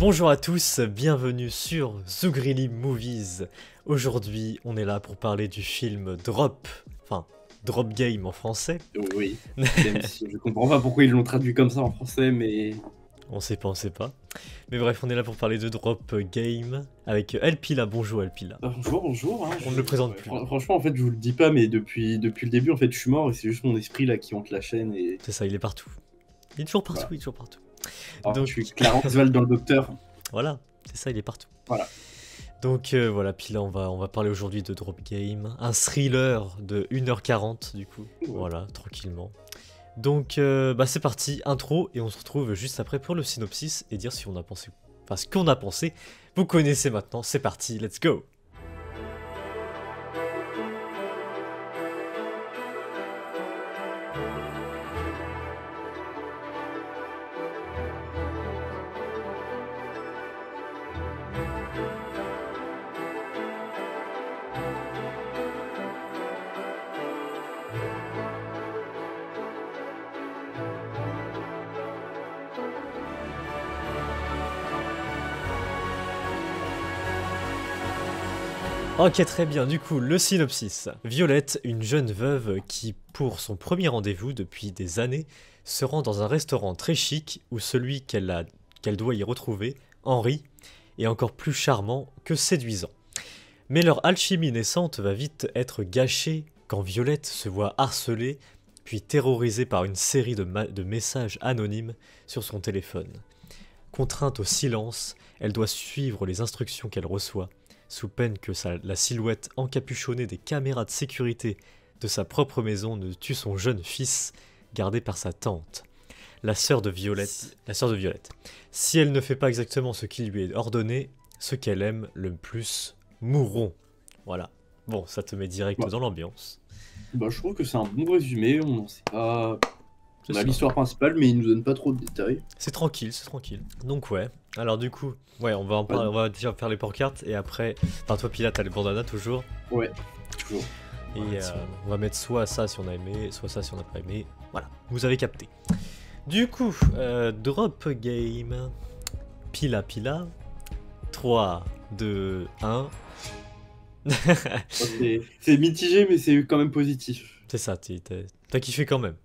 Bonjour à tous, bienvenue sur Zugrili Movies. Aujourd'hui, on est là pour parler du film Drop, enfin Drop Game en français. Oui, même si je comprends pas pourquoi ils l'ont traduit comme ça en français, mais... On sait pas, on sait pas. Mais bref, on est là pour parler de Drop Game avec Elpila. Bonjour Elpila. Bonjour, hein, On ne le présente plus. Franchement, en fait, je vous le dis pas, mais depuis le début, en fait, je suis mort et c'est juste mon esprit là qui hante la chaîne et... C'est ça, il est partout. Il est toujours partout, Voilà. il est toujours partout. Alors, Donc... je suis Clarence Val dans le Docteur. Voilà, c'est ça, il est partout. Voilà. Donc voilà, puis là on va parler aujourd'hui de Drop Game, un thriller de 1h40 du coup, Ouais. voilà, tranquillement. Donc c'est parti, intro, et on se retrouve juste après pour le synopsis et dire si on a pensé, enfin ce qu'on a pensé. Vous connaissez maintenant, c'est parti, let's go. Ok, très bien, du coup, le synopsis. Violette, une jeune veuve qui, pour son premier rendez-vous depuis des années, se rend dans un restaurant très chic où celui qu'elle doit y retrouver, Henri, est encore plus charmant que séduisant. Mais leur alchimie naissante va vite être gâchée quand Violette se voit harcelée, puis terrorisée par une série de messages anonymes sur son téléphone. Contrainte au silence, elle doit suivre les instructions qu'elle reçoit, sous peine que la silhouette encapuchonnée des caméras de sécurité de sa propre maison ne tue son jeune fils, gardé par sa tante, la sœur de Violette. Si elle ne fait pas exactement ce qui lui est ordonné, ceux qu'elle aime le plus mourront. Voilà. Bon, ça te met direct dans l'ambiance. Bah, je trouve que c'est un bon résumé, on n'en sait pas... On a ça. l'histoire principale, mais il nous donne pas trop de détails. C'est tranquille, c'est tranquille. Donc ouais, alors du coup, ouais, on va en parler, on va déjà faire les porcartes et après, enfin toi Pilat, t'as les bandanas toujours. Ouais, toujours. Et on va mettre soit ça si on a aimé, soit ça si on n'a pas aimé. Voilà, vous avez capté. Du coup, Drop Game. Pila. 3, 2, 1. C'est mitigé, mais c'est quand même positif. C'est ça, t'as kiffé quand même.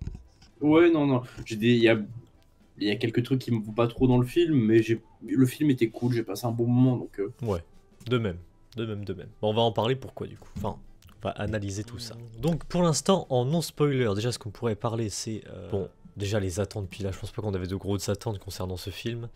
Ouais, non. Il y a quelques trucs qui me vont pas trop dans le film, mais le film était cool, j'ai passé un bon moment, donc... Ouais, de même. Bon, on va en parler pourquoi du coup. Enfin, on va analyser tout ça. Donc pour l'instant, en non-spoiler, déjà ce qu'on pourrait parler, c'est... Bon, déjà les attentes, puis là je pense pas qu'on avait de grosses attentes concernant ce film.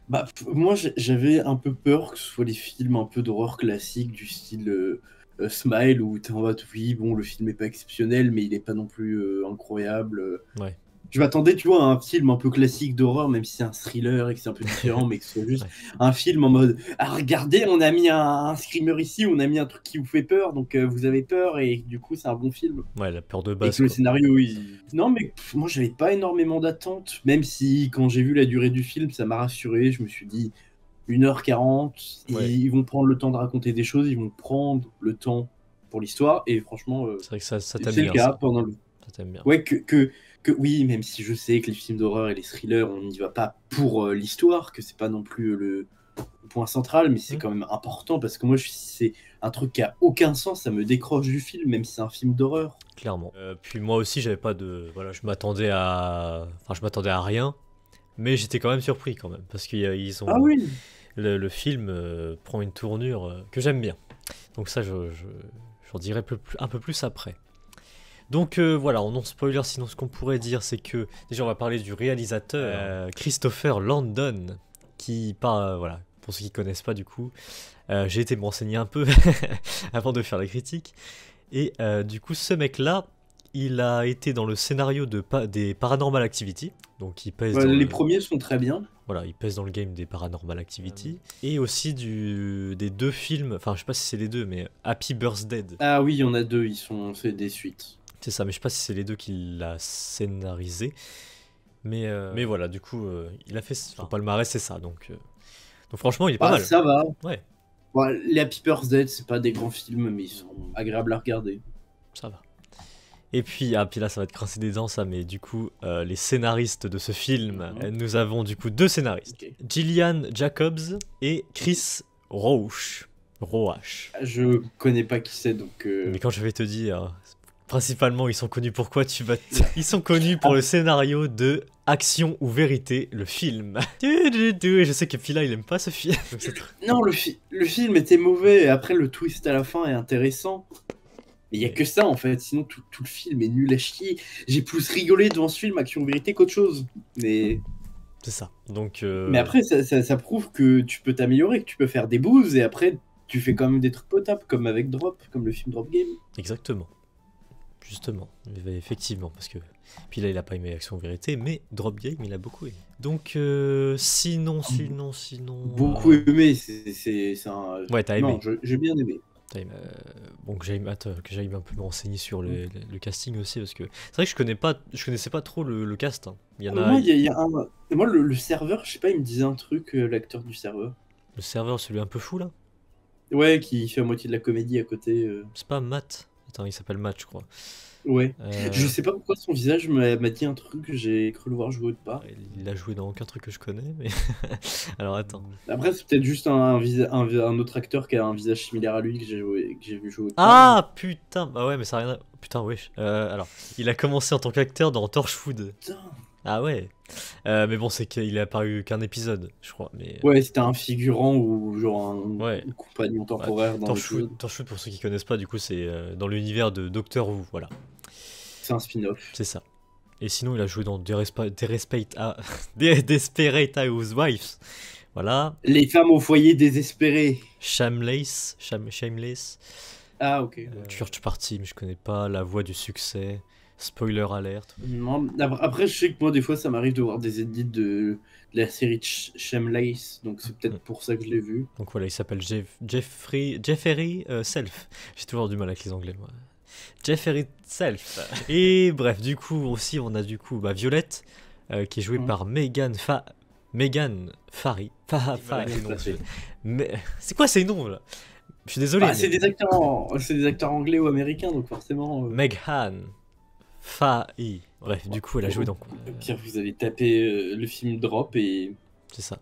Bah, moi j'avais un peu peur que ce soit les films un peu d'horreur classiques du style Smile, où t'es en mode, oui, bon, le film est pas exceptionnel, mais il est pas non plus incroyable. Ouais. Je m'attendais, tu vois, à un film un peu classique d'horreur, même si c'est un thriller et que c'est un peu différent, mais que ce soit juste un film en mode, ah, regardez, on a mis un screamer ici, on a mis un truc qui vous fait peur, donc vous avez peur, et du coup, c'est un bon film. Ouais, la peur de Et base. que le scénario, non, mais moi, j'avais pas énormément d'attentes, même si, quand j'ai vu la durée du film, ça m'a rassuré, je me suis dit, 1h40, et ils vont prendre le temps de raconter des choses, ils vont prendre le temps pour l'histoire, et franchement, c'est vrai que ça t'aime bien. C'est le cas pendant le... Ça t'aime bien. Ouais, oui, même si je sais que les films d'horreur et les thrillers, on n'y va pas pour l'histoire, que c'est pas non plus le point central, mais c'est quand même important parce que moi, c'est un truc qui a aucun sens, ça me décroche du film, même si c'est un film d'horreur. Clairement. Puis moi aussi, j'avais pas de. Voilà, je m'attendais à rien, mais j'étais quand même surpris quand même parce qu'ils ont. Ah oui. Le film prend une tournure que j'aime bien. Donc ça, j'en dirai un peu plus après. Donc voilà, en non-spoiler, sinon ce qu'on pourrait dire, c'est que déjà on va parler du réalisateur Christopher Landon, qui voilà, pour ceux qui connaissent pas du coup, j'ai été me renseigner un peu avant de faire la critique, et du coup ce mec-là, il a été dans le scénario des Paranormal Activity, donc il pèse les premiers sont très bien. Voilà, il pèse dans le game des Paranormal Activity, et aussi des deux films, enfin je sais pas si c'est les deux, mais Happy Birthday. Ah oui, il y en a deux, c'est des suites. C'est ça, mais je sais pas si c'est les deux qu'il a scénarisé. Mais voilà, du coup, il a fait son palmarès, c'est ça. Donc franchement, il est pas mal. Ça va. Ouais. Les Happy Birthday, c'est pas des grands films, mais ils sont agréables à regarder. Ça va. Et puis, puis là, ça va te grincer des dents, ça, mais du coup, les scénaristes de ce film, nous avons du coup 2 scénaristes. Ok. Gillian Jacobs et Chris Roach. Je connais pas qui c'est, donc... Mais quand je vais te dire, principalement, ils sont connus pour quoi, ils sont connus pour le scénario de Action ou Vérité, le film. Je sais que Pila, il aime pas ce film. Non, le film était mauvais, et après le twist à la fin est intéressant. Mais il y a que ça en fait, sinon tout le film est nul à chier. J'ai plus rigolé devant ce film Action Vérité qu'autre chose. Mais c'est ça. Donc mais après ça prouve que tu peux t'améliorer, que tu peux faire des bouses et après tu fais quand même des trucs potables comme avec Drop, comme le film Drop Game. Exactement. Justement, effectivement, parce que puis là il a pas aimé Action Vérité, mais Drop Game il a beaucoup aimé. Donc sinon. Beaucoup aimé, c'est un. Ouais, t'as aimé. Non, j'ai bien aimé. Bon, que j'aille un peu me renseigner sur le casting aussi, parce que c'est vrai que je connaissais pas trop le cast. Hein. Il y en a. Moi, le serveur, je sais pas, il me disait un truc, l'acteur du serveur. Le serveur, celui un peu fou là. Ouais, qui fait à moitié de la comédie à côté. C'est pas Matt. Attends, il s'appelle Matt, je crois. Ouais. Je sais pas pourquoi son visage m'a dit un truc, j'ai cru le voir jouer autre part. Il a joué dans aucun truc que je connais, mais. Alors attends. Après, c'est peut-être juste un autre acteur qui a un visage similaire à lui que j'ai vu jouer autre part. Putain. Bah ouais, mais ça a rien à. Putain, wesh. Alors, il a commencé en tant qu'acteur dans Torchwood. Putain. Ah ouais. Mais bon, c'est qu'il est apparu qu'un épisode, je crois. Mais... Ouais, c'était un figurant ou genre un compagnon temporaire dans Torchwood, pour ceux qui connaissent pas, du coup, c'est dans l'univers de Doctor Who, voilà. C'est un spin-off. C'est ça. Et sinon, il a joué dans Desperate Housewives. Voilà. Les femmes au foyer désespérées. Shameless. Ah, ok. Church Party, mais je connais pas. La Voix du succès. Spoiler alerte. Non, après, je sais que moi, des fois, ça m'arrive de voir des edits de la série Shameless, donc c'est peut-être pour ça que je l'ai vu. Donc voilà, il s'appelle Jeffrey Self. J'ai toujours du mal avec les anglais, moi. Jeffrey Self. Et bref, du coup, aussi, on a du coup Violette, qui est jouée par Megan Fari. Mais c'est quoi ces noms là? Je suis désolé. C'est des acteurs anglais ou américains, donc forcément. Megan Fari. Bref, du coup, elle a joué dans quoi? Pire, vous allez taper le film Drop et. C'est ça.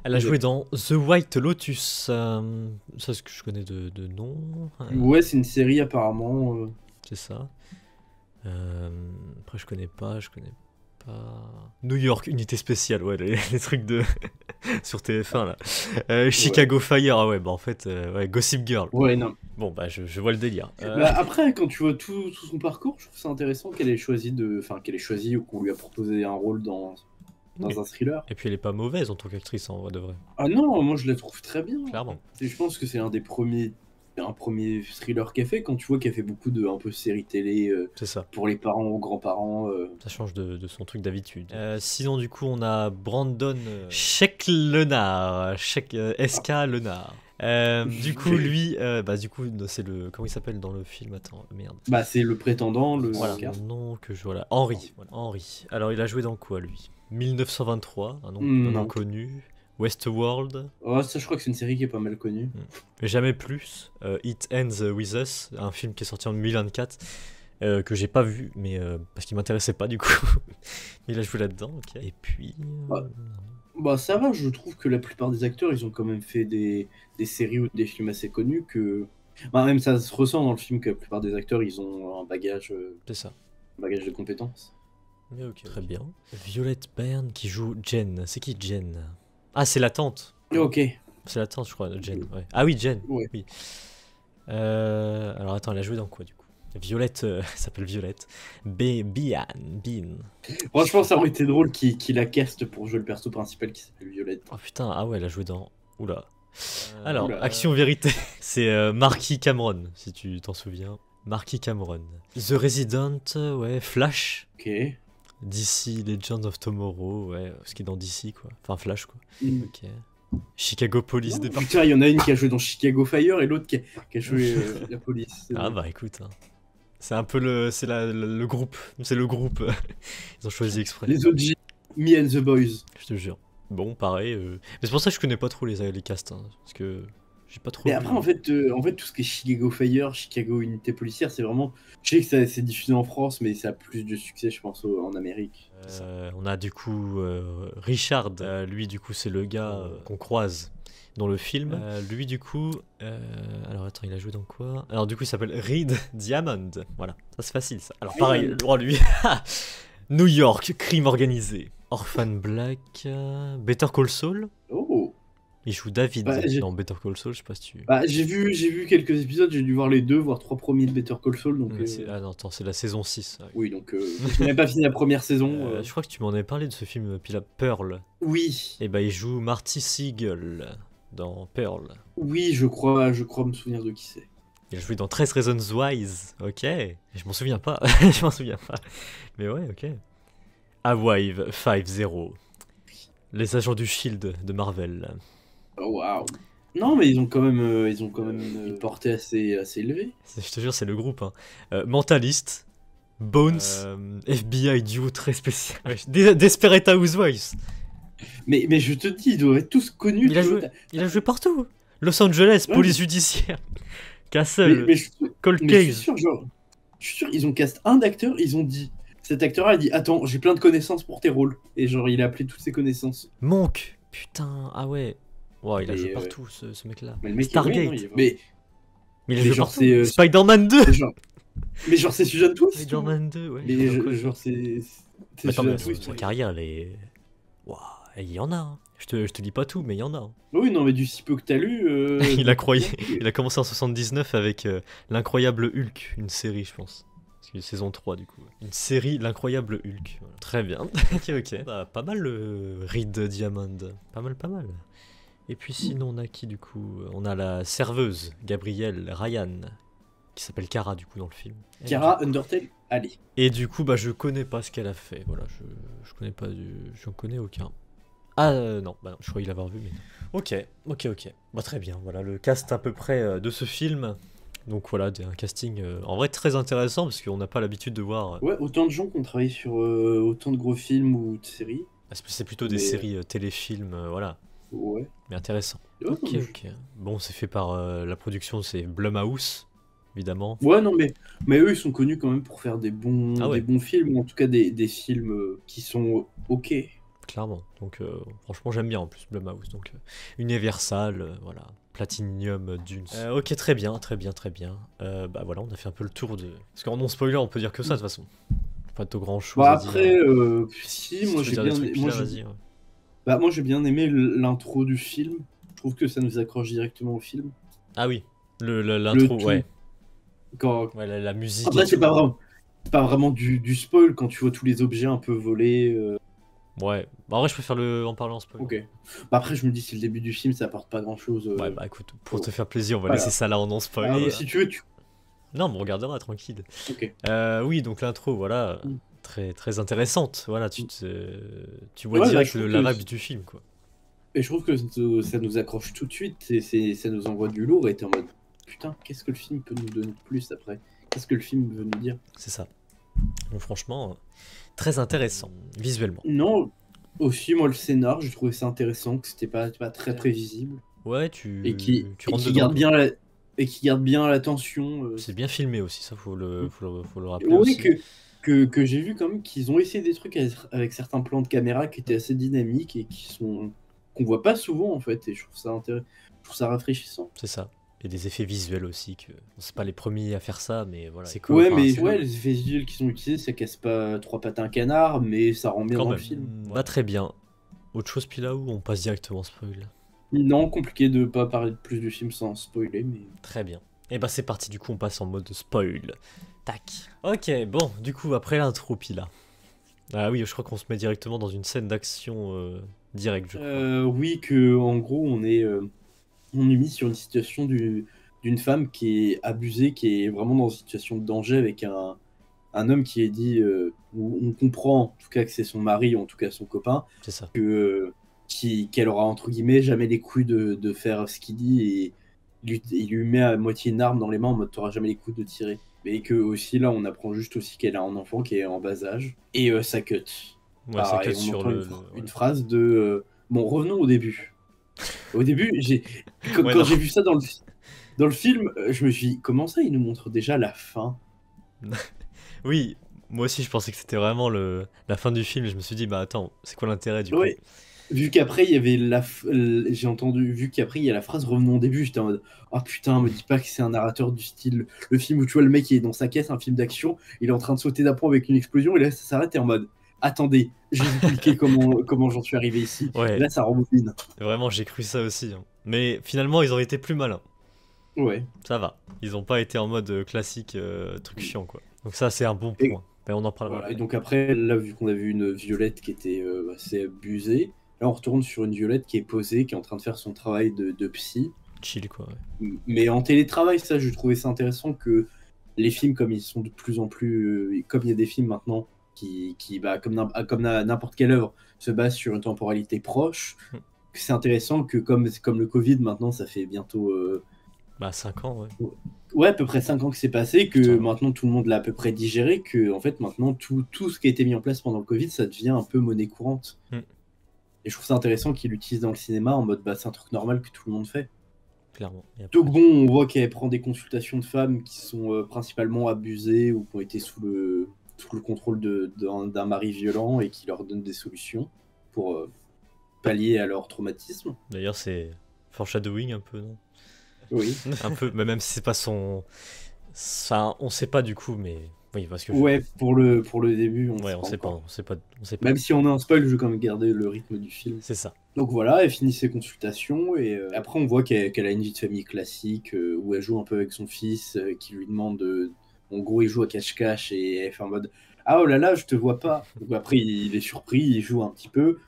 Elle a joué dans The White Lotus. Ça, c'est ce que je connais de nom. Ouais, c'est une série apparemment. C'est ça. Après, je connais pas. New York, unité spéciale, ouais, les trucs de. sur TF1 là. Chicago Fire, ah ouais, bah en fait, Gossip Girl. Ouais, non. Bon, bah je vois le délire. Après, quand tu vois tout son parcours, je trouve ça intéressant qu'elle ait choisi ou qu'on lui a proposé un rôle dans un thriller. Et puis elle est pas mauvaise en tant qu'actrice en vrai de vrai. Ah non, moi je la trouve très bien. Clairement. Et je pense que c'est un premier thriller qu'elle fait, quand tu vois qu'elle fait beaucoup de un peu séries télé c'est ça. Pour les parents ou grands-parents. Ça change de son truc d'habitude. Sinon du coup on a Brandon SK Lenard. Du coup lui, du coup c'est le, comment il s'appelle dans le film, attends, merde. Bah c'est le prétendant, voilà, son nom que je vois là, Henry. Voilà. Henry. Alors il a joué dans quoi lui? 1923, un nom non connu. Westworld. Oh, ça je crois que c'est une série qui est pas mal connue. Jamais plus. It Ends With Us, un film qui est sorti en 2024. Que j'ai pas vu, mais parce qu'il m'intéressait pas du coup. Il a joué là-dedans, ok. Et puis. Bah ça va, je trouve que la plupart des acteurs ils ont quand même fait des séries ou des films assez connus que. Bah même ça se ressent dans le film que la plupart des acteurs ils ont un bagage. C'est ça. Un bagage de compétences. Mais ok. Très bien. Violette Byrne qui joue Jen. C'est qui Jen? Ah, c'est la tante. Ok. C'est la tante, je crois, de Jen. Ouais. Ah oui, Jen. Ouais. Oui. Alors attends, elle a joué dans quoi du coup? Violette, s'appelle Violette. Bean. Franchement, ça aurait été drôle qu'il la caste pour jouer le perso principal qui s'appelle Violette. Oh putain, ah ouais, elle a joué dans. Oula. Alors, Action Vérité, c'est Marky Cameron, si tu t'en souviens. Marky Cameron. The Resident, ouais. Flash. Ok. DC Legends of Tomorrow, ouais, ce qui est dans DC quoi. Enfin Flash quoi. Ok. Chicago Police Department. Putain, il y en a une qui a joué dans Chicago Fire et l'autre qui a joué la police. Ah bah écoute, hein. C'est un peu le groupe. C'est le groupe. Ils ont choisi exprès. Les OG, Me and the Boys. Je te jure. Bon, pareil. Mais c'est pour ça que je connais pas trop les casts. Hein, parce que J'ai pas trop Et vu. après, en fait, tout ce qui est Chicago Fire, Chicago Unité Policière, c'est vraiment. Je sais que c'est diffusé en France, mais ça a plus de succès, je pense, en Amérique. On a du coup Richard, lui du coup c'est le gars qu'on croise dans le film. Lui du coup, alors attends, il a joué dans quoi? Alors du coup il s'appelle Reed Diamond, voilà, ça c'est facile ça. Alors pareil, lui, New York, crime organisé. Orphan Black, Better Call Saul. Oh! Il joue David Bah, dans Better Call Saul, je sais pas si tu... Bah, j'ai vu quelques épisodes, j'ai dû voir les 2, voire 3 premiers de Better Call Saul, donc... Ah non, attends, c'est la saison 6. Ouais. Oui, donc j'ai même pas fini la première saison. Je crois que tu m'en avais parlé de ce film, puis la Pearl. Oui, Et bah il joue Marty Siegel dans Pearl. oui, je crois me souvenir de qui c'est. Il a joué dans 13 Reasons Wise, ok. Je m'en souviens pas, je m'en souviens pas. Mais ouais, ok. Hawaii 5-0. Les agents du Shield de Marvel. Oh, waouh! Non, mais ils ont quand même une portée assez élevée. Je te jure, c'est le groupe. Hein. Mentalist, Bones, FBI duo très spécial. Desperate Housewives. Mais je te dis, ils doivent être tous connus. Il a joué partout. Los Angeles, Ouais, police judiciaire. Castle, mais je Cold mais je Case. suis sûr, genre, je suis sûr, ils ont cast un acteur, ils ont dit. Cet acteur-là a dit attends, j'ai plein de connaissances pour tes rôles. Et genre, il a appelé toutes ses connaissances. Monk, putain, ah ouais. Wow, il a Mais, joué partout ce mec-là. Mais le mec, Stargate. ouais, non, mais Mais il a mais joué genre, partout. c'est, Spider-Man 2. mais genre, c'est Susan Twist. Spider-Man 2, ouais. Mais genre, c'est Attends, Susan mais Twist. sa carrière, elle est... Waouh, il y en a. Hein. Je te dis pas tout, mais il y en a. Hein. Oui, non, mais du si peu que t'as lu. Il a commencé en 79 avec L'Incroyable Hulk, une série, je pense. C'est saison 3 du coup. Une série, L'Incroyable Hulk. Voilà. Très bien. ok. Bah, pas mal le Reed Diamond. Pas mal. Et puis sinon on a qui du coup? On a la serveuse, Gabrielle Ryan, qui s'appelle Kara du coup dans le film. Kara, Undertale, allez. Et du coup bah je connais pas ce qu'elle a fait. Voilà, je connais pas j'en connais aucun. Ah non, bah non, je croyais l'avoir vu mais non. Ok. Bah très bien. Voilà le cast à peu près de ce film. Donc voilà, un casting en vrai très intéressant parce qu'on n'a pas l'habitude de voir. Ouais, autant de gens qui ont travaillé sur autant de gros films ou de séries. C'est plutôt des séries téléfilms, voilà. Ouais. Mais intéressant. Ouais, Ok. Bon, c'est fait par la production, c'est Blumhouse, évidemment. Ouais, non, mais eux, ils sont connus quand même pour faire des bons films, ou en tout cas des films qui sont ok. Clairement. Donc, franchement, j'aime bien en plus Blumhouse. Donc, Universal, voilà. Platinum Dunes. Ok, très bien. Bah voilà, on a fait un peu le tour de. Parce qu'en non-spoiler, on peut dire que ça de toute façon. Pas de grand chose Bah à dire. après, si, moi j'ai bien. Moi j'ai bien aimé l'intro du film. Je trouve que ça nous accroche directement au film. Ah oui, l'intro, ouais. Ouais, la musique. Après, c'est pas vraiment du spoil quand tu vois tous les objets un peu volés. Ouais, bah en vrai je préfère en parler en spoil. Ok. Bah après je me dis c'est le début du film, ça apporte pas grand chose. Ouais bah écoute, pour te faire plaisir, on va laisser ça là en non spoil. Ah, si tu veux, Non, mais on regardera tranquille. Ok. Oui, donc l'intro, voilà, très intéressante. Voilà, tu vois direct la vibe du film, quoi. Et je trouve que ça nous accroche tout de suite, et ça nous envoie du lourd, et t'es en mode putain, qu'est-ce que le film peut nous donner de plus après? Qu'est-ce que le film veut nous dire? C'est ça. Donc franchement, très intéressant, visuellement. Non, aussi moi le scénar, j'ai trouvé ça intéressant, que c'était pas très prévisible. Ouais, et qui garde bien l'attention. C'est bien filmé aussi, ça faut le rappeler oui, aussi. Que j'ai vu quand même qu'ils ont essayé des trucs avec certains plans de caméra qui étaient assez dynamiques et qu'on voit pas souvent en fait, et je trouve ça rafraîchissant. C'est ça. Et des effets visuels aussi, que c'est pas les premiers à faire ça, mais voilà. C'est cool. Ouais, mais les effets visuels qui sont utilisés, ça casse pas trois pattes à un canard, mais ça rend bien dans le film. Bah très bien. Autre chose Pilaou, on passe directement spoil. Non, compliqué de pas parler plus du film sans spoiler, mais... Très bien. Et bah c'est parti, du coup on passe en mode spoil. Tac. Ok, bon, du coup après l'intro Pila. Ah oui, je crois qu'on se met directement dans une scène d'action directe, je crois. Oui, que en gros on est mis sur une situation d'une femme qui est abusée, qui est vraiment dans une situation de danger avec un homme qui est dit, on comprend en tout cas que c'est son mari, ou en tout cas son copain, c'est ça. Qu'elle aura entre guillemets jamais les couilles de faire ce qu'il dit, et il lui met à moitié une arme dans les mains en mode t'auras jamais les couilles de tirer. Mais que aussi là on apprend juste aussi qu'elle a un enfant qui est en bas âge, et ça cut. Ouais, ça cut sur une phrase de bon, revenons au début. Au début, Ouais, Quand non. j'ai vu ça dans le film, je me suis dit, comment ça, il nous montre déjà la fin? Oui, moi aussi je pensais que c'était vraiment la fin du film et je me suis dit, bah attends, c'est quoi l'intérêt du coup? Ouais, vu qu'après, il y avait j'ai entendu, vu qu'après, il y a la phrase revenons au début, j'étais en mode, oh putain, me dis pas que c'est un narrateur du style, le film où tu vois le mec qui est dans sa caisse, un film d'action, il est en train de sauter d'un pont avec une explosion, et là, ça s'arrête, et en mode, attendez, je vais vous expliquer comment j'en suis arrivé ici, et Ouais, là, ça rembobine. vraiment j'ai cru ça aussi, hein. Mais finalement ils ont été plus malins. Ouais. Ça va. Ils ont pas été en mode classique, truc chiant quoi. Donc ça c'est un bon Et, point. Ben, on en parlera voilà. Et après. donc après, là, vu qu'on a vu une Violette qui était assez abusée, là, on retourne sur une Violette qui est posée, qui est en train de faire son travail de psy. Chill quoi, ouais. Mais en télétravail, ça, je trouvais ça intéressant que les films, comme ils sont de plus en plus, comme il y a des films maintenant bah, comme n'importe quelle œuvre, se basent sur une temporalité proche, Hmm. c'est intéressant que comme le Covid, maintenant, ça fait bientôt, Bah 5 ans, ouais. ouais, à peu près 5 ans que c'est passé, que Putain. maintenant tout le monde l'a à peu près digéré, que en fait maintenant tout ce qui a été mis en place pendant le Covid, ça devient un peu monnaie courante. Hmm. Et je trouve ça intéressant qu'ils l'utilisent dans le cinéma en mode bah, c'est un truc normal que tout le monde fait. Clairement. Y a pas Donc de- bon, on voit qu'elle prend des consultations de femmes qui sont principalement abusées ou qui ont été sous le contrôle d'un mari violent et qui leur donne des solutions pour pallier à leur traumatisme. D'ailleurs c'est foreshadowing un peu, non? Oui. Un peu, mais même si c'est pas son... Ça, on sait pas du coup, mais... Oui, parce que... Ouais, pour le début, on ne Ouais, sait on pas sait pas, encore. on sait pas, on sait pas. Même si on a un spoil, je veux quand même garder le rythme du film. C'est ça. Donc voilà, elle finit ses consultations et après on voit qu'elle a une vie de famille classique où elle joue un peu avec son fils qui lui demande en gros il joue à cache-cache et elle fait en mode ah oh là là je te vois pas. Donc après il est surpris, il joue un petit peu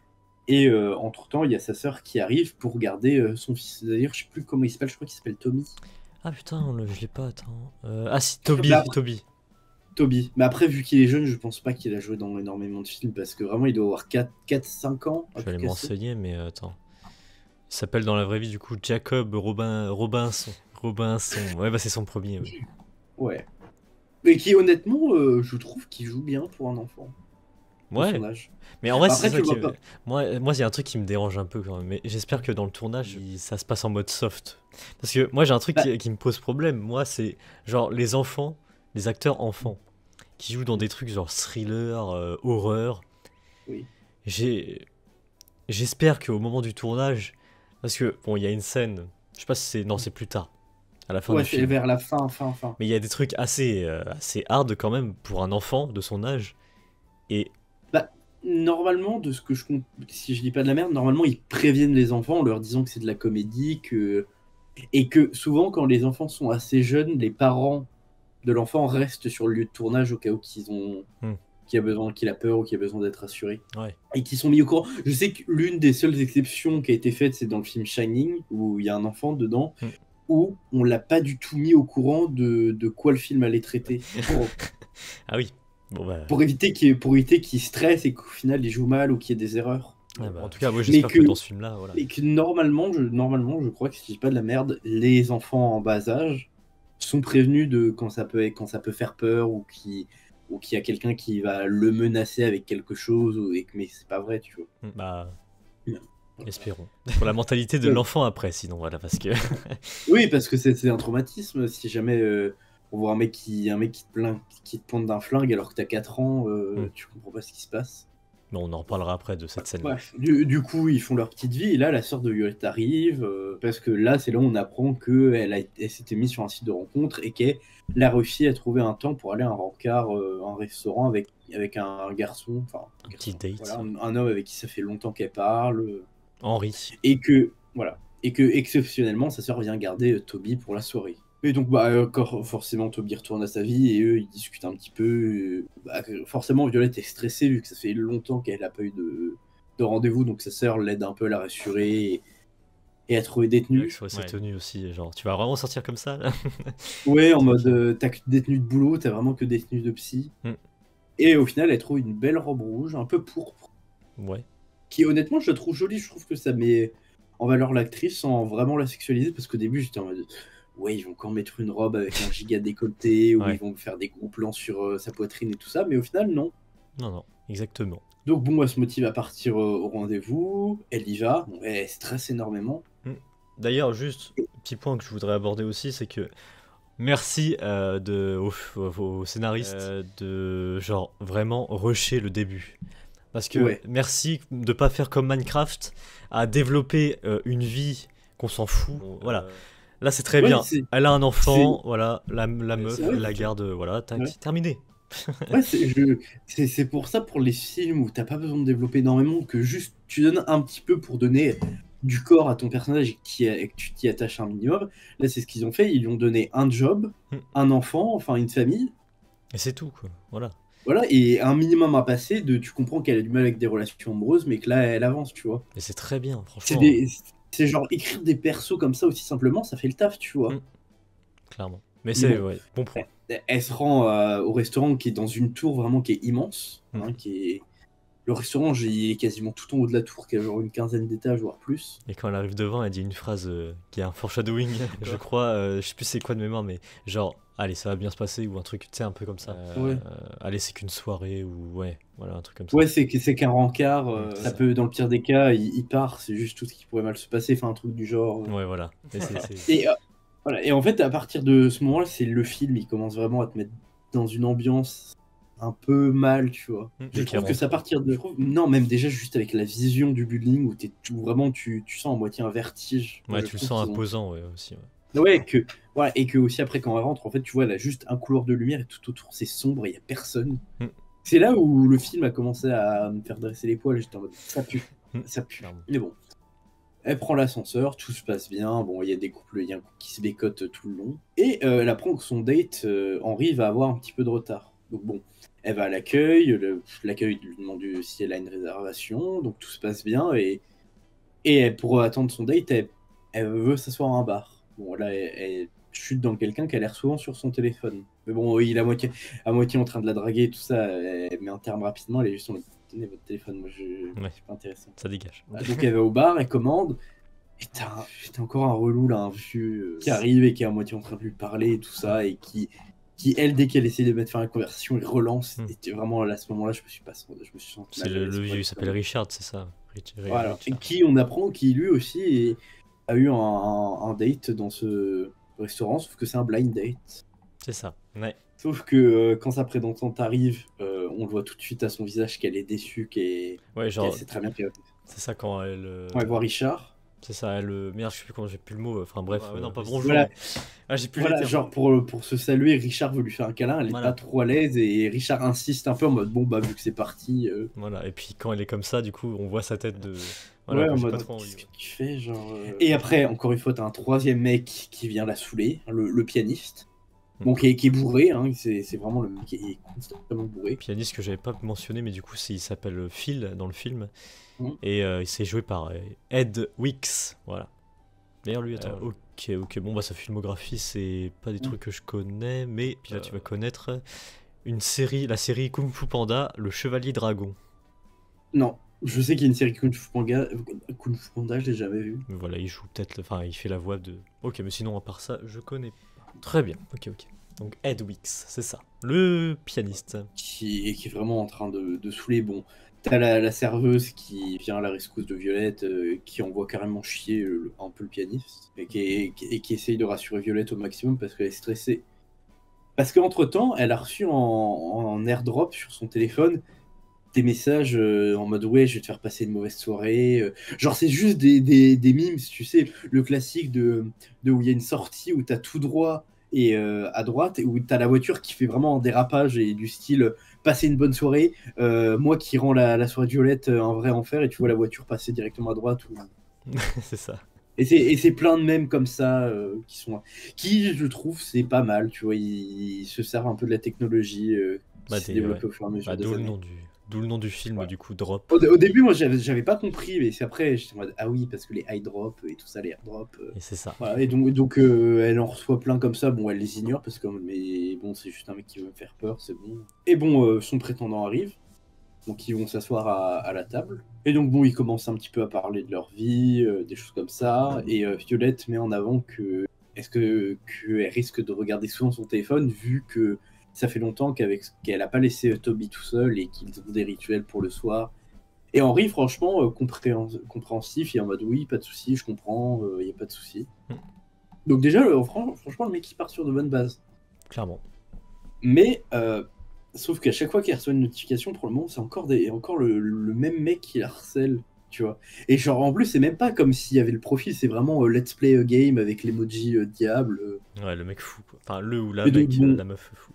et entre-temps il y a sa sœur qui arrive pour garder son fils. D'ailleurs je sais plus comment il s'appelle, je crois qu'il s'appelle Tommy. Ah putain, je l'ai pas, attends. Ah si, Mais après, Toby. Toby. Mais après vu qu'il est jeune je pense pas qu'il a joué dans énormément de films parce que vraiment il doit avoir 4-5 ans à Je vais tout aller me casser. renseigner, mais attends. Il s'appelle dans la vraie vie du coup Jacob Robinson. Robinson. Ouais, bah c'est son premier, oui. Ouais. Mais qui honnêtement je trouve qu'il joue bien pour un enfant de son Ouais, âge. mais en vrai, c'est Après, ça tu qui. vois pas. Moi, il y a un truc qui me dérange un peu quand même. Mais j'espère que dans le tournage, ça se passe en mode soft. Parce que moi, j'ai un truc Bah, qui me pose problème. Moi, c'est genre les enfants, les acteurs enfants, qui jouent dans des trucs genre thriller, horreur. oui. J'ai. J'espère qu'au moment du tournage. Parce que, bon, il y a une scène. Je sais pas si c'est. Non, c'est plus tard. À la fin Ouais, du c'est film. vers la fin, fin, fin. Mais il y a des trucs assez hard quand même pour un enfant de son âge. Et. Bah, normalement, de ce que si je dis pas de la merde, normalement, ils préviennent les enfants en leur disant que c'est de la comédie, et que souvent, quand les enfants sont assez jeunes, les parents de l'enfant restent sur le lieu de tournage au cas où Hmm, qu'il a peur ou qu'il a besoin d'être rassuré. ouais. Et qui sont mis au courant. Je sais que l'une des seules exceptions qui a été faite, c'est dans le film Shining, où il y a un enfant dedans, Hmm. où on l'a pas du tout mis au courant de quoi le film allait traiter. Ah oui. Bon bah. Pour éviter qu'il stresse et qu'au final il joue mal ou qu'il y ait des erreurs. Ah bah, en tout cas, moi Mais j'espère que, que dans ce film-là, voilà. mais que normalement, je crois que si je dis pas de la merde, les enfants en bas âge sont prévenus de quand ça peut faire peur ou qu'il y a quelqu'un qui va le menacer avec quelque chose, mais c'est pas vrai, tu vois. Bah, Non. espérons. Pour la mentalité de Ouais. l'enfant après, sinon, voilà, parce que. Oui, parce que c'est un traumatisme. Si jamais on voit qui te pointe d'un flingue alors que t'as 4 ans, tu comprends pas ce qui se passe. Bon, on en reparlera après de cette scène-là. Bref, du coup, ils font leur petite vie, et là, la sœur de Violette arrive, parce que là, c'est là où on apprend elle s'était mise sur un site de rencontre et qu'elle a réussi à trouver un temps pour aller à un rencard, un restaurant avec un garçon, enfin, Un petit date. voilà, un homme avec qui ça fait longtemps qu'elle parle, Henri. et que, voilà, et que exceptionnellement, sa sœur vient garder Toby pour la soirée. Et donc, bah, forcément, Toby retourne à sa vie et eux, ils discutent un petit peu. Forcément, Violette est stressée vu que ça fait longtemps qu'elle n'a pas eu de rendez-vous, donc sa sœur l'aide un peu à la rassurer et à trouver des tenues. Ouais, c'est tenu aussi. Genre, tu vas vraiment sortir comme ça, là? Ouais, en mode, Tranquille. t'as que des tenues de boulot, t'as vraiment que des tenues de psy. Hmm. Et au final, elle trouve une belle robe rouge, un peu pourpre, Ouais. qui honnêtement, je la trouve jolie. Je trouve que ça met en valeur l'actrice sans vraiment la sexualiser, parce qu'au début, j'étais en mode. Ouais, ils vont quand mettre une robe avec un giga décolleté, ou Ouais. ils vont faire des gros plans sur sa poitrine et tout ça, mais au final, non. Non, non, exactement. Donc bon, elle se motive à partir au rendez-vous, elle y va, bon, elle stresse énormément. D'ailleurs, juste, petit point que je voudrais aborder aussi, c'est que merci aux scénaristes de genre vraiment rusher le début. Parce que Ouais. merci de pas faire comme Minecraft, à développer une vie qu'on s'en fout. Voilà. Là, c'est très Ouais, bien. Elle a un c'est, enfant, voilà, la meuf, c'est vrai, elle la garde, voilà, tac, ouais. terminé. Ouais, c'est pour ça, pour les films où t'as pas besoin de développer énormément, que juste tu donnes un petit peu pour donner du corps à ton personnage et que tu t'y attaches un minimum. Là, c'est ce qu'ils ont fait. Ils lui ont donné un job, Hmm. un enfant, enfin une famille. Et c'est tout, quoi. Voilà. Voilà, et un minimum à passer tu comprends qu'elle a du mal avec des relations amoureuses, mais que là, elle avance, tu vois. Et c'est très bien, C'est franchement. des, c'est genre écrire des persos comme ça aussi simplement, ça fait le taf, tu vois. Hmm. Clairement. Mais Mais c'est, bon, ouais, bon point. elle se rend au restaurant qui est dans une tour vraiment qui est immense, Hmm. hein, qui est... Le restaurant, il est quasiment tout en haut de la tour, qui a genre une quinzaine d'étages, voire plus. Et quand elle arrive devant, elle dit une phrase qui a un foreshadowing, je crois, je sais plus c'est quoi de mémoire, mais genre, allez, ça va bien se passer, ou un truc, tu sais, un peu comme ça. Ouais. Allez, c'est qu'une soirée, ou ouais, voilà, un truc comme ça. Ouais, c'est qu'un rencard, C'est ça ça. peut, dans le pire des cas, il part, c'est juste tout ce qui pourrait mal se passer, enfin un truc du genre. Ouais, voilà. Et Et, voilà. Et en fait, à partir de ce moment-là, c'est le film, il commence vraiment à te mettre dans une ambiance un peu mal, tu vois. Je trouve que c'est à partir de... Non, même déjà juste avec la vision du building, où vraiment tu sens à moitié un vertige. Ouais, Je tu le trouve sens qu'ils ont... imposant, ouais, aussi. Ouais. Ouais, voilà, et que aussi après quand elle rentre, en fait, tu vois, elle a juste un couloir de lumière et tout autour c'est sombre, il y a personne. Mm. C'est là où le film a commencé à me faire dresser les poils, j'étais en mode ça pue, ça pue. Clairement. Mais bon, elle prend l'ascenseur, tout se passe bien, bon, il y a un couple qui se bécote tout le long, et elle apprend que son date, Henri, va avoir un petit peu de retard. Donc bon, elle va à l'accueil, l'accueil lui demande si elle a une réservation, donc tout se passe bien, et pour attendre son date, elle veut s'asseoir à un bar. Bon, là, elle chute dans quelqu'un qui a l'air souvent sur son téléphone. Mais bon, il est à moitié en train de la draguer et tout ça. Elle met un terme rapidement, elle est juste en mode, tenez votre téléphone, moi Ouais. c'est pas intéressant. Ça dégage. Donc elle va au bar, elle commande. Et t'as encore un relou là, un vieux qui arrive et qui est à moitié en train de lui parler et tout ça, et qui elle, dès qu'elle essaie de mettre fin à la conversation, il relance. Et vraiment, à ce moment-là, je me suis senti C'est le vieux, il s'appelle Richard, c'est ça. Voilà. Et qui, on apprend, qui lui aussi a eu un date dans ce restaurant, sauf que c'est un blind date. C'est ça, ouais. Sauf que quand sa prétendante arrive, on le voit tout de suite à son visage qu'elle est déçue, Ouais, genre. c'est très bien qu'elle... C'est ça quand elle. On va voir Richard. C'est ça, elle. Merde, je sais plus comment j'ai plus le mot. Enfin bref, non, pas bonjour. Voilà. Ah, j'ai plus Voilà, les termes. genre pour se saluer, Richard veut lui faire un câlin, elle est pas trop à l'aise, et Richard insiste un peu en mode bon bah vu que c'est parti. Voilà, et puis quand elle est comme ça, du coup, on voit sa tête de. Voilà, Ouais, en j'ai mode pas trop qu'est-ce envie. que tu fais, genre. Et après, encore une fois, t'as un troisième mec qui vient la saouler, le pianiste. Bon, qui est bourré, hein, c'est vraiment le mec qui est constamment bourré. Pianiste que j'avais pas mentionné, mais du coup, il s'appelle Phil dans le film. Mhm. Et il s'est joué par Ed Weeks. Voilà. D'ailleurs, lui, attends. Ok, bon, bah sa filmographie, c'est pas des trucs que je connais, mais puis là, tu vas connaître la série Kung Fu Panda, Le Chevalier Dragon. Non, je sais qu'il y a une série Kung Fu Panda, je l'ai jamais vu. Mais voilà, il joue peut-être, enfin, il fait la voix de. Ok, mais sinon, à part ça, je connais pas. Très bien, ok. Donc Ed Weeks, c'est ça. Le pianiste. Qui est vraiment en train de saouler. Bon, t'as la serveuse qui vient à la rescousse de Violette, qui envoie carrément chier un peu le pianiste, et qui essaye de rassurer Violette au maximum parce qu'elle est stressée. Parce qu'entre-temps, elle a reçu en airdrop sur son téléphone des messages en mode ouais, je vais te faire passer une mauvaise soirée. Genre, c'est juste des memes, tu sais, le classique de où il y a une sortie où t'as tout droit et à droite, et où t'as la voiture qui fait vraiment un dérapage et du style passer une bonne soirée. Moi qui rends la soirée de Violette un vrai enfer, et tu vois la voiture passer directement à droite. C'est ça. Et c'est plein de mèmes comme ça qui, je trouve, c'est pas mal. Tu vois, ils se servent un peu de la technologie qui s'est développée au fur et à mesure des années. D'où le nom du film, Ouais. du coup, Drop. Au début, moi, j'avais pas compris, mais c'est après, j'étais en mode, ah oui, parce que les high drop et tout ça, les airdrop. Et c'est ça. Voilà, et donc elle en reçoit plein comme ça. Bon, elle les ignore parce que, mais bon, c'est juste un mec qui veut me faire peur, c'est bon. Et bon, son prétendant arrive, donc ils vont s'asseoir à la table. Et donc, bon, ils commencent un petit peu à parler de leur vie, des choses comme ça. Et Violette met en avant qu'elle risque de regarder souvent son téléphone, vu que ça fait longtemps qu'elle a pas laissé Toby tout seul et qu'ils ont des rituels pour le soir. Et Henri, franchement, compréhensif, il est en mode oui, pas de souci, je comprends, il n'y a pas de souci. Mm. Donc déjà, franchement, le mec il part sur de bonnes bases. Clairement. Mais sauf qu'à chaque fois qu'il reçoit une notification, pour le moment, c'est encore le même mec qui la harcèle, tu vois. Et genre en plus, c'est même pas comme s'il y avait le profil, c'est vraiment let's play a game avec l'emoji diable. Ouais, le mec fou, quoi. Enfin, le ou la Et donc, mec, bon, la meuf fou.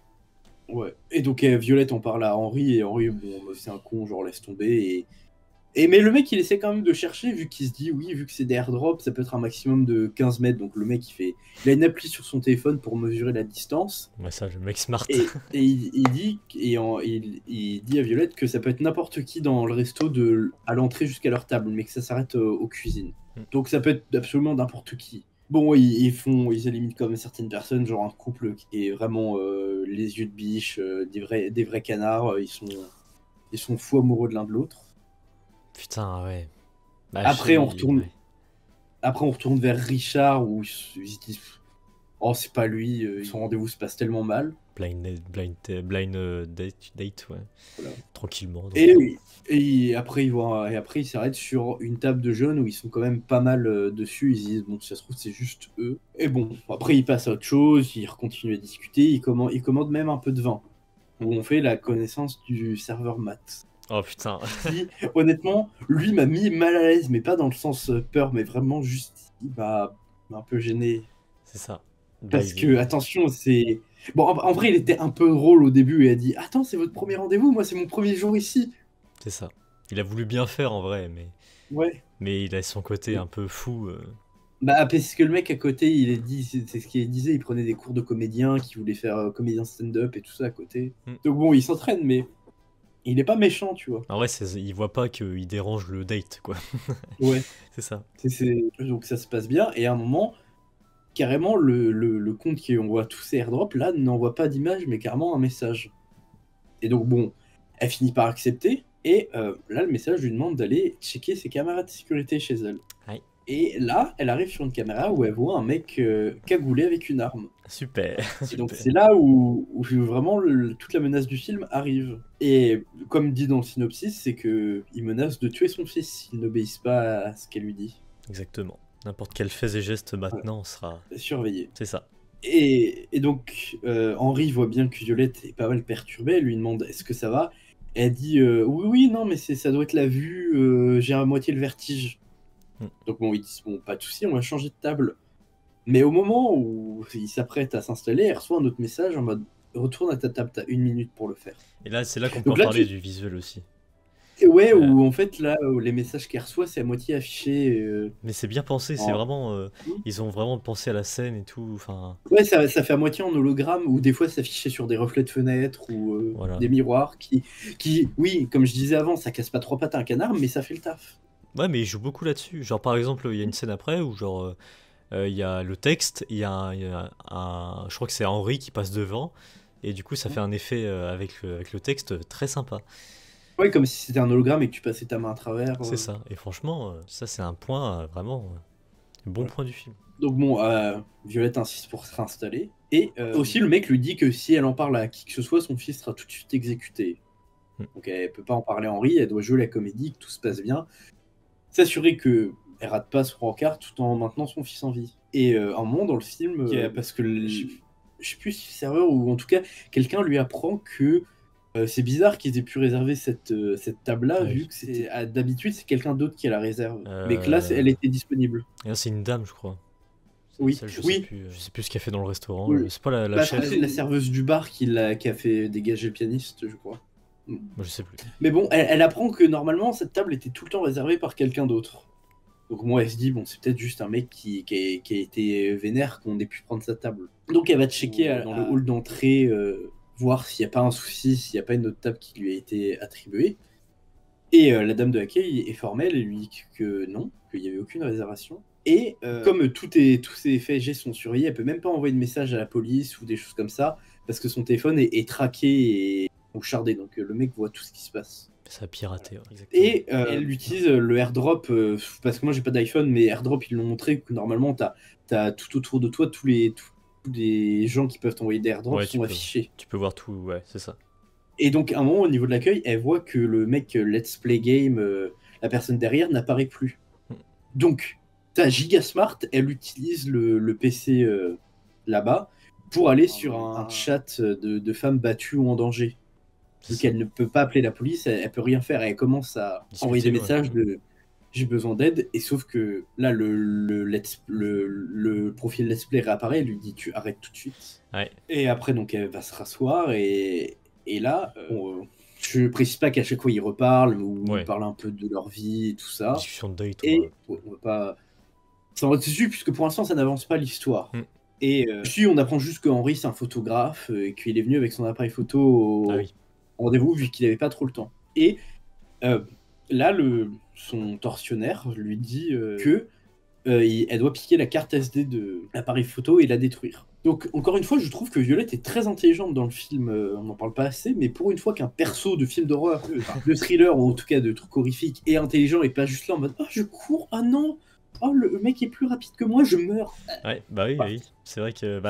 ouais. Et donc Violette en parle à Henri, et Henri, bon, c'est un con, genre laisse tomber. Mais le mec, il essaie quand même de chercher, vu qu'il se dit, oui, vu que c'est des airdrops, ça peut être un maximum de 15 mètres. Donc le mec, il a une appli sur son téléphone pour mesurer la distance. Ouais, ça, le mec smart. Et il dit à Violette que ça peut être n'importe qui dans le resto à l'entrée jusqu'à leur table, mais que ça s'arrête aux cuisines. Mm. Donc ça peut être absolument n'importe qui. Bon, ils éliminent comme certaines personnes, genre un couple qui est vraiment les yeux de biche, des vrais canards, ils sont fous amoureux de l'un de l'autre. Putain, ouais. Bah, Après, ouais. Après, on retourne vers Richard où ils se disent oh, c'est pas lui, son rendez-vous se passe tellement mal. Blind date, ouais. Voilà. Tranquillement. Donc. Et après, ils s'arrêtent sur une table de jeunes où ils sont quand même pas mal dessus. Ils se disent bon, si ça se trouve, c'est juste eux. Et bon, après, ils passent à autre chose, ils continuent à discuter, ils commandent même un peu de vin. Où on fait la connaissance du serveur Matt. Oh putain. Qui, honnêtement, lui m'a mis mal à l'aise, mais pas dans le sens peur, mais vraiment juste, il m'a un peu gêné. C'est ça. Parce que, attention, c'est... Bon, en vrai, il était un peu drôle au début, et a dit « Attends, c'est votre premier rendez-vous, moi c'est mon premier jour ici !» C'est ça. Il a voulu bien faire en vrai, mais... Ouais. Mais il a son côté un peu fou. Bah, parce que le mec à côté, c'est ce qu'il disait, il prenait des cours de comédien, qui voulait faire comédien stand-up et tout ça à côté. Donc bon, il s'entraîne, mais... Il est pas méchant, tu vois. En vrai, il voit pas qu'il dérange le date, quoi. Ouais. C'est ça. Donc ça se passe bien, et à un moment, carrément, le compte qui envoie tous ces airdrops, là, n'envoie pas d'image, mais carrément un message. Et donc bon, elle finit par accepter, et là, le message lui demande d'aller checker ses caméras de sécurité chez elle. Aïe. Et là, elle arrive sur une caméra où elle voit un mec cagoulé avec une arme. Super. Et donc c'est là où vraiment toute la menace du film arrive. Et comme dit dans le synopsis, c'est que il menace de tuer son fils s'il n'obéisse pas à ce qu'elle lui dit. Exactement. N'importe quel fait et geste maintenant sera surveillé. C'est ça. Et donc Henri voit bien que Violette est pas mal perturbée. Elle lui demande est-ce que ça va. Et elle dit oui, non, mais ça doit être la vue. J'ai à moitié le vertige. Donc bon, ils disent bon, pas de souci, on va changer de table. Mais au moment où il s'apprête à s'installer, elle reçoit un autre message en mode retourne à ta table, t'as 1 minute pour le faire. Et là, c'est là qu'on peut parler du visuel aussi. Et ouais, où en fait, là, les messages qu'elle reçoit, c'est à moitié affiché. Mais c'est bien pensé, c'est vraiment. Ils ont vraiment pensé à la scène et tout. Enfin... Ouais, ça fait à moitié en hologramme, ou des fois, c'est affiché sur des reflets de fenêtres ou voilà. des miroirs qui, oui, comme je disais avant, ça casse pas 3 pattes à un canard, mais ça fait le taf. Ouais, mais ils jouent beaucoup là-dessus. Genre, par exemple, il y a une scène après où, genre. Il y a le texte, il y a je crois que c'est Henri qui passe devant, et du coup ça fait un effet avec le texte très sympa. Ouais, comme si c'était un hologramme et que tu passais ta main à travers. C'est ça, et franchement, ça c'est un point vraiment bon point du film. Donc bon, Violette insiste pour se réinstaller, et aussi le mec lui dit que si elle en parle à qui que ce soit, son fils sera tout de suite exécuté. Donc elle peut pas en parler à Henri, elle doit jouer la comédie, que tout se passe bien, s'assurer que elle rate pas son rencard tout en maintenant son fils en vie. Et un moment dans le film, parce que je sais plus si c'est serveur ou en tout cas quelqu'un lui apprend que c'est bizarre qu'ils aient pu réserver cette table-là, vu que d'habitude c'est quelqu'un d'autre qui a la réserve. Mais que là, elle était disponible. Et là, c'est une dame, je crois. Oui, je oui. Sais plus ce qu'elle fait dans le restaurant. C'est pas la chef. C'est la serveuse du bar qui a fait dégager le pianiste, je crois. Moi, je sais plus. Mais bon, elle apprend que normalement cette table était tout le temps réservée par quelqu'un d'autre. Donc moi, elle se dit, bon, c'est peut-être juste un mec qui a été vénère qu'on ait pu prendre sa table. Donc elle va checker dans le hall d'entrée, voir s'il n'y a pas un souci, s'il n'y a pas une autre table qui lui a été attribuée. Et la dame de l'accueil est formelle et lui dit que non, qu'il n'y avait aucune réservation. Et comme tous ces faits et gestes sont surveillés, elle peut même pas envoyer de message à la police ou des choses comme ça, parce que son téléphone est traqué et chardé, donc le mec voit tout ce qui se passe. Ça a piraté, exactement. Et elle utilise le airdrop, parce que moi j'ai pas d'iPhone, mais airdrop ils l'ont montré que normalement t'as tout autour de toi, tous les gens qui peuvent t'envoyer des airdrops sont affichés. Tu peux voir tout, ouais, c'est ça. Et donc, à un moment, au niveau de l'accueil, elle voit que le mec Let's Play Game, la personne derrière, n'apparaît plus. Donc, ta Giga Smart, elle utilise le PC là-bas pour aller sur un chat de femmes battues ou en danger. Donc, elle ne peut pas appeler la police, elle peut rien faire. Elle commence à envoyer des messages de j'ai besoin d'aide. Et sauf que là, le profil Let's Play réapparaît, elle lui dit tu arrêtes tout de suite. Ouais. Et après, donc, elle va se rasseoir et là, je précise pas qu'à chaque fois ils reparlent ou ils parlent un peu de leur vie et tout ça. Discussion de date. Et on va pas s'en va dessus puisque pour l'instant ça n'avance pas l'histoire. Et puis on apprend juste qu'Henri c'est un photographe et qu'il est venu avec son appareil photo au rendez-vous vu qu'il avait pas trop le temps. Et là, son tortionnaire lui dit que elle doit piquer la carte SD de l'appareil photo et la détruire. Donc, encore une fois, je trouve que Violette est très intelligente dans le film, on n'en parle pas assez, mais pour une fois qu'un perso de film d'horreur, de thriller, ou en tout cas de truc horrifique, est intelligent et pas juste là en mode « Oh, je cours, ah non, oh, le mec est plus rapide que moi, je meurs !» Ouais, bah oui, oui. C'est vrai que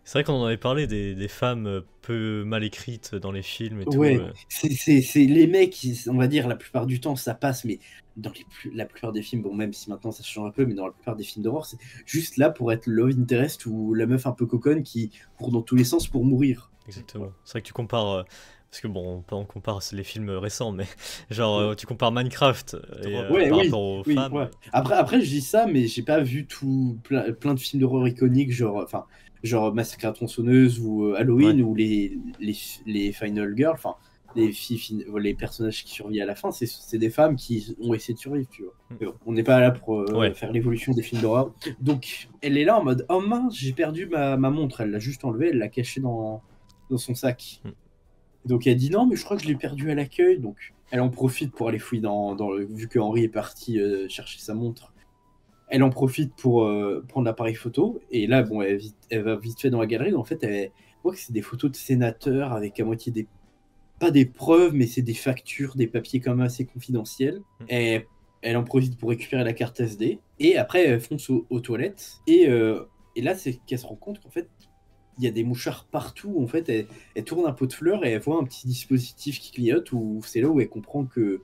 c'est vrai qu'on en avait parlé des femmes peu mal écrites dans les films et tout. Ouais, c'est les mecs, on va dire, la plupart du temps, ça passe, mais dans la plupart des films, bon, même si maintenant ça change un peu, mais dans la plupart des films d'horreur, c'est juste là pour être le love interest ou la meuf un peu coconne qui court dans tous les sens pour mourir. Exactement. C'est vrai que tu compares, parce que bon, on compare les films récents, mais genre tu compares Minecraft par rapport aux femmes. Ouais. Après, je dis ça, mais j'ai pas vu plein de films d'horreur iconiques, genre Massacre à la tronçonneuse ou Halloween ou les Final Girls, enfin les personnages qui survivent à la fin, c'est des femmes qui ont essayé de survivre, tu vois. Mais bon, on n'est pas là pour faire l'évolution des films d'horreur. Donc, elle est là en mode « Oh mince, j'ai perdu ma montre », elle l'a juste enlevée, elle l'a cachée dans son sac. Donc elle dit « Non, mais je crois que je l'ai perdue à l'accueil », donc elle en profite pour aller fouiller vu que Henri est parti chercher sa montre. Elle en profite pour prendre l'appareil photo, et là, bon, elle va vite fait dans la galerie, en fait, elle voit que c'est des photos de sénateurs avec à moitié pas des preuves, mais c'est des factures, des papiers quand même assez confidentiels. Et elle en profite pour récupérer la carte SD, et après, elle fonce aux toilettes, et là, c'est qu'elle se rend compte qu'en fait, il y a des mouchards partout. En fait, elle tourne un pot de fleurs et elle voit un petit dispositif qui clignote, où c'est là où elle comprend que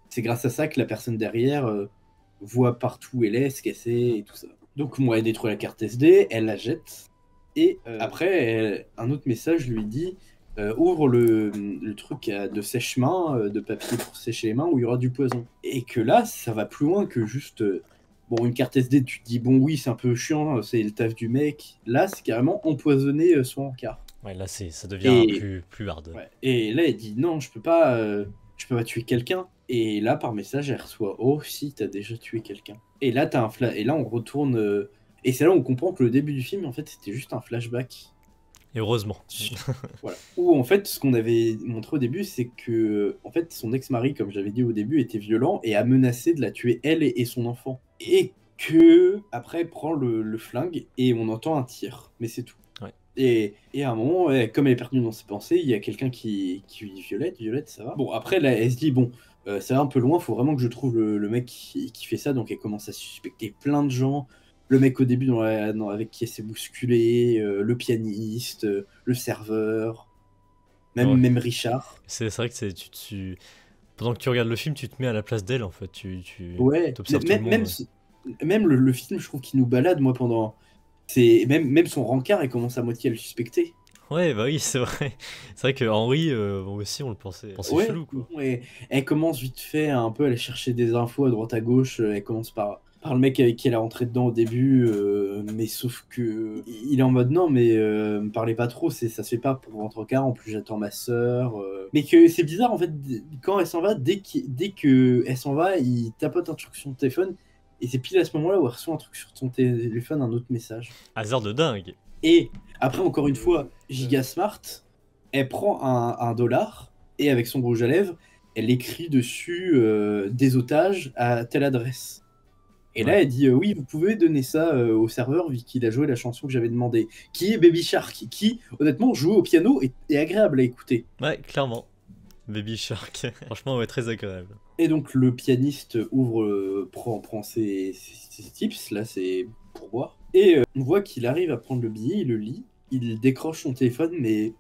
c'est grâce à ça que la personne derrière voit partout où elle est, ce qu'elle sait et tout ça. Donc moi, elle détruit la carte SD, elle la jette, et après, un autre message lui dit ouvre le truc de sèche-main, de papier pour sécher les mains, où il y aura du poison. Et que là, ça va plus loin que juste... Bon, une carte SD, tu te dis, bon, oui, c'est un peu chiant, c'est le taf du mec. Là, c'est carrément empoisonner son encart. Ouais, là, ça devient plus hard. Ouais. Et là, elle dit, non, je peux pas tuer quelqu'un. Et là, par message, elle reçoit, oh, si, t'as déjà tué quelqu'un. Et là, et là, on retourne. Et c'est là où on comprend que le début du film, en fait, c'était juste un flashback. Et heureusement. Voilà. Où en fait, ce qu'on avait montré au début, c'est que en fait, son ex-mari, comme j'avais dit au début, était violent et a menacé de la tuer elle et son enfant. Et que après, elle prend le flingue et on entend un tir, mais c'est tout. Ouais. Et à un moment, comme elle est perdue dans ses pensées, il y a quelqu'un qui lui dit Violette, ça va. Bon, après, là, elle se dit bon, ça va un peu loin, faut vraiment que je trouve le mec qui fait ça. Donc, elle commence à suspecter plein de gens. Le mec au début avec qui elle s'est bousculée, le pianiste, le serveur, même Richard. C'est vrai que pendant que tu regardes le film, tu te mets à la place d'elle en fait. Ouais, observes tout le monde. Même le film, je trouve qu'il nous balade, moi, pendant. Même son rencard, il commence à moitié à le suspecter. Ouais, bah oui, c'est vrai. C'est vrai que Henri, aussi, on le pensait chelou, quoi. Ouais, elle commence vite fait à un peu aller chercher des infos à droite à gauche. Elle commence par le mec avec qui elle est rentrée dedans au début, mais sauf que il est en mode non, mais me parlez pas trop, ça se fait pas pour votre cas. En plus, j'attends ma sœur. Mais que c'est bizarre en fait, quand elle s'en va, dès que elle s'en va, il tapote un truc sur son téléphone, et c'est pile à ce moment-là où elle reçoit un truc sur son téléphone, un autre message. Hasard de dingue. Et après, encore une fois, Giga Smart, elle prend un dollar et avec son rouge à lèvres, elle écrit dessus des otages à telle adresse. Et là, elle dit oui, vous pouvez donner ça au serveur vu qu'il a joué la chanson que j'avais demandé, qui est Baby Shark, qui honnêtement jouer au piano est agréable à écouter. Ouais, clairement. Baby Shark, franchement, ouais, très agréable. Et donc le pianiste prend ses tips, là c'est pour boire. Et on voit qu'il arrive à prendre le billet, il le lit, il décroche son téléphone, mais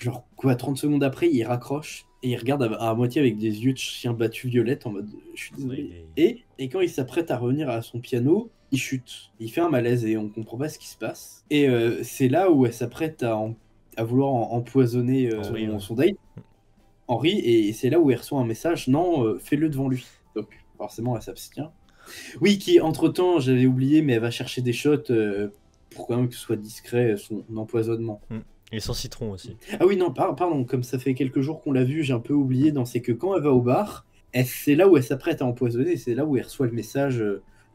Genre, quoi, 30 secondes après, il raccroche et il regarde à moitié avec des yeux de chien battu violette en mode je suis désolé. Et quand il s'apprête à revenir à son piano, il chute. Il fait un malaise et on comprend pas ce qui se passe. Et c'est là où elle s'apprête à vouloir empoisonner son date, Henri, et c'est là où elle reçoit un message non, fais-le devant lui. Donc forcément, elle s'abstient. Oui, qui entre-temps, j'avais oublié, mais elle va chercher des shots pour quand même que ce soit discret son empoisonnement. Et sans citron aussi. Ah oui, non, pardon, comme ça fait quelques jours qu'on l'a vu, j'ai un peu oublié, c'est que quand elle va au bar, c'est là où elle s'apprête à empoisonner, c'est là où elle reçoit le message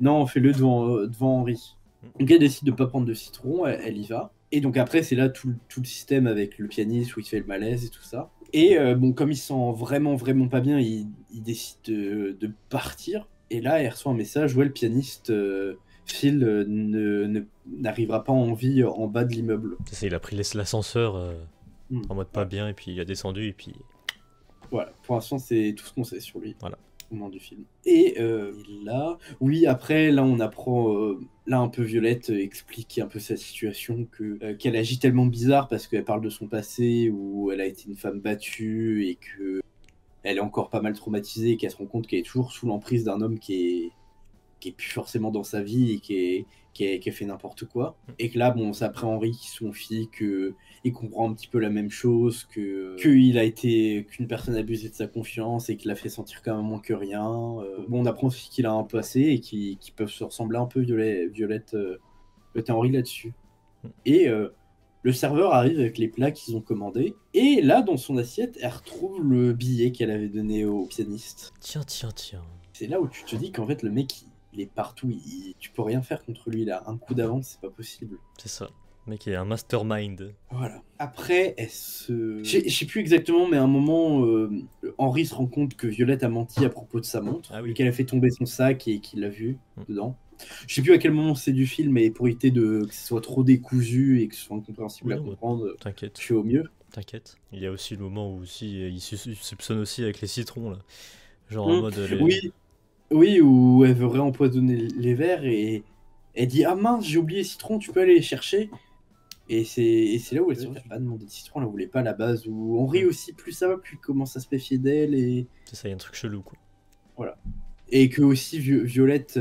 non, fais-le devant Henri. Donc elle décide de pas prendre de citron, elle y va. Et donc après, c'est là tout le système avec le pianiste où il fait le malaise et tout ça. Et bon, comme il se sent vraiment, vraiment pas bien, il décide de partir. Et là, elle reçoit un message où le pianiste Phil n'arrivera pas en vie en bas de l'immeuble. C'est ça, il a pris l'ascenseur en mode pas bien, et puis il a descendu, et puis... Voilà, pour l'instant, c'est tout ce qu'on sait sur lui. Voilà. Au moment du film. Et là, oui, après, là, on apprend, là, un peu Violette explique un peu sa situation, qu'elle agit tellement bizarre parce qu'elle parle de son passé où elle a été une femme battue et que elle est encore pas mal traumatisée et qu'elle se rend compte qu'elle est toujours sous l'emprise d'un homme qui est plus forcément dans sa vie et qui a fait n'importe quoi. Et que là, bon, c'est après Henri qui se confie qu'il comprend un petit peu la même chose, qu'il a été, qu'une personne abusée de sa confiance et qu'il l'a fait sentir quand même moins que rien. Bon, on apprend aussi qu'il a un passé et qu'ils peuvent se ressembler un peu, Violette et Henri là-dessus. Et le serveur arrive avec les plats qu'ils ont commandés. Et là, dans son assiette, elle retrouve le billet qu'elle avait donné au pianiste. Tiens. C'est là où tu te dis qu'en fait, le mec, il est partout. Tu peux rien faire contre lui. Il a un coup d'avance, c'est pas possible. C'est ça. Le mec est un mastermind. Voilà. Après, je sais plus exactement, mais à un moment, Henri se rend compte que Violette a menti à propos de sa montre. Ah oui. Et qu'elle a fait tomber son sac et qu'il l'a vu dedans. Je sais plus à quel moment c'est du film, mais pour éviter que ce soit trop décousu et que ce soit incompréhensible à comprendre, t'inquiète. Je fais au mieux. T'inquiète. Il y a aussi le moment où aussi, il soupçonne aussi avec les citrons, là. Genre en mode... Oui, où elle veut réempoisonner les verres et elle dit « Ah mince, j'ai oublié citron, tu peux aller les chercher ?» Et c'est là où elle se dit « pas demandé de citron, elle ne voulait pas à la base. » Où Henri aussi, plus ça va, plus il commence à se méfier d'elle. C'est ça, il y a un truc chelou, quoi. Voilà. Et que aussi Violette,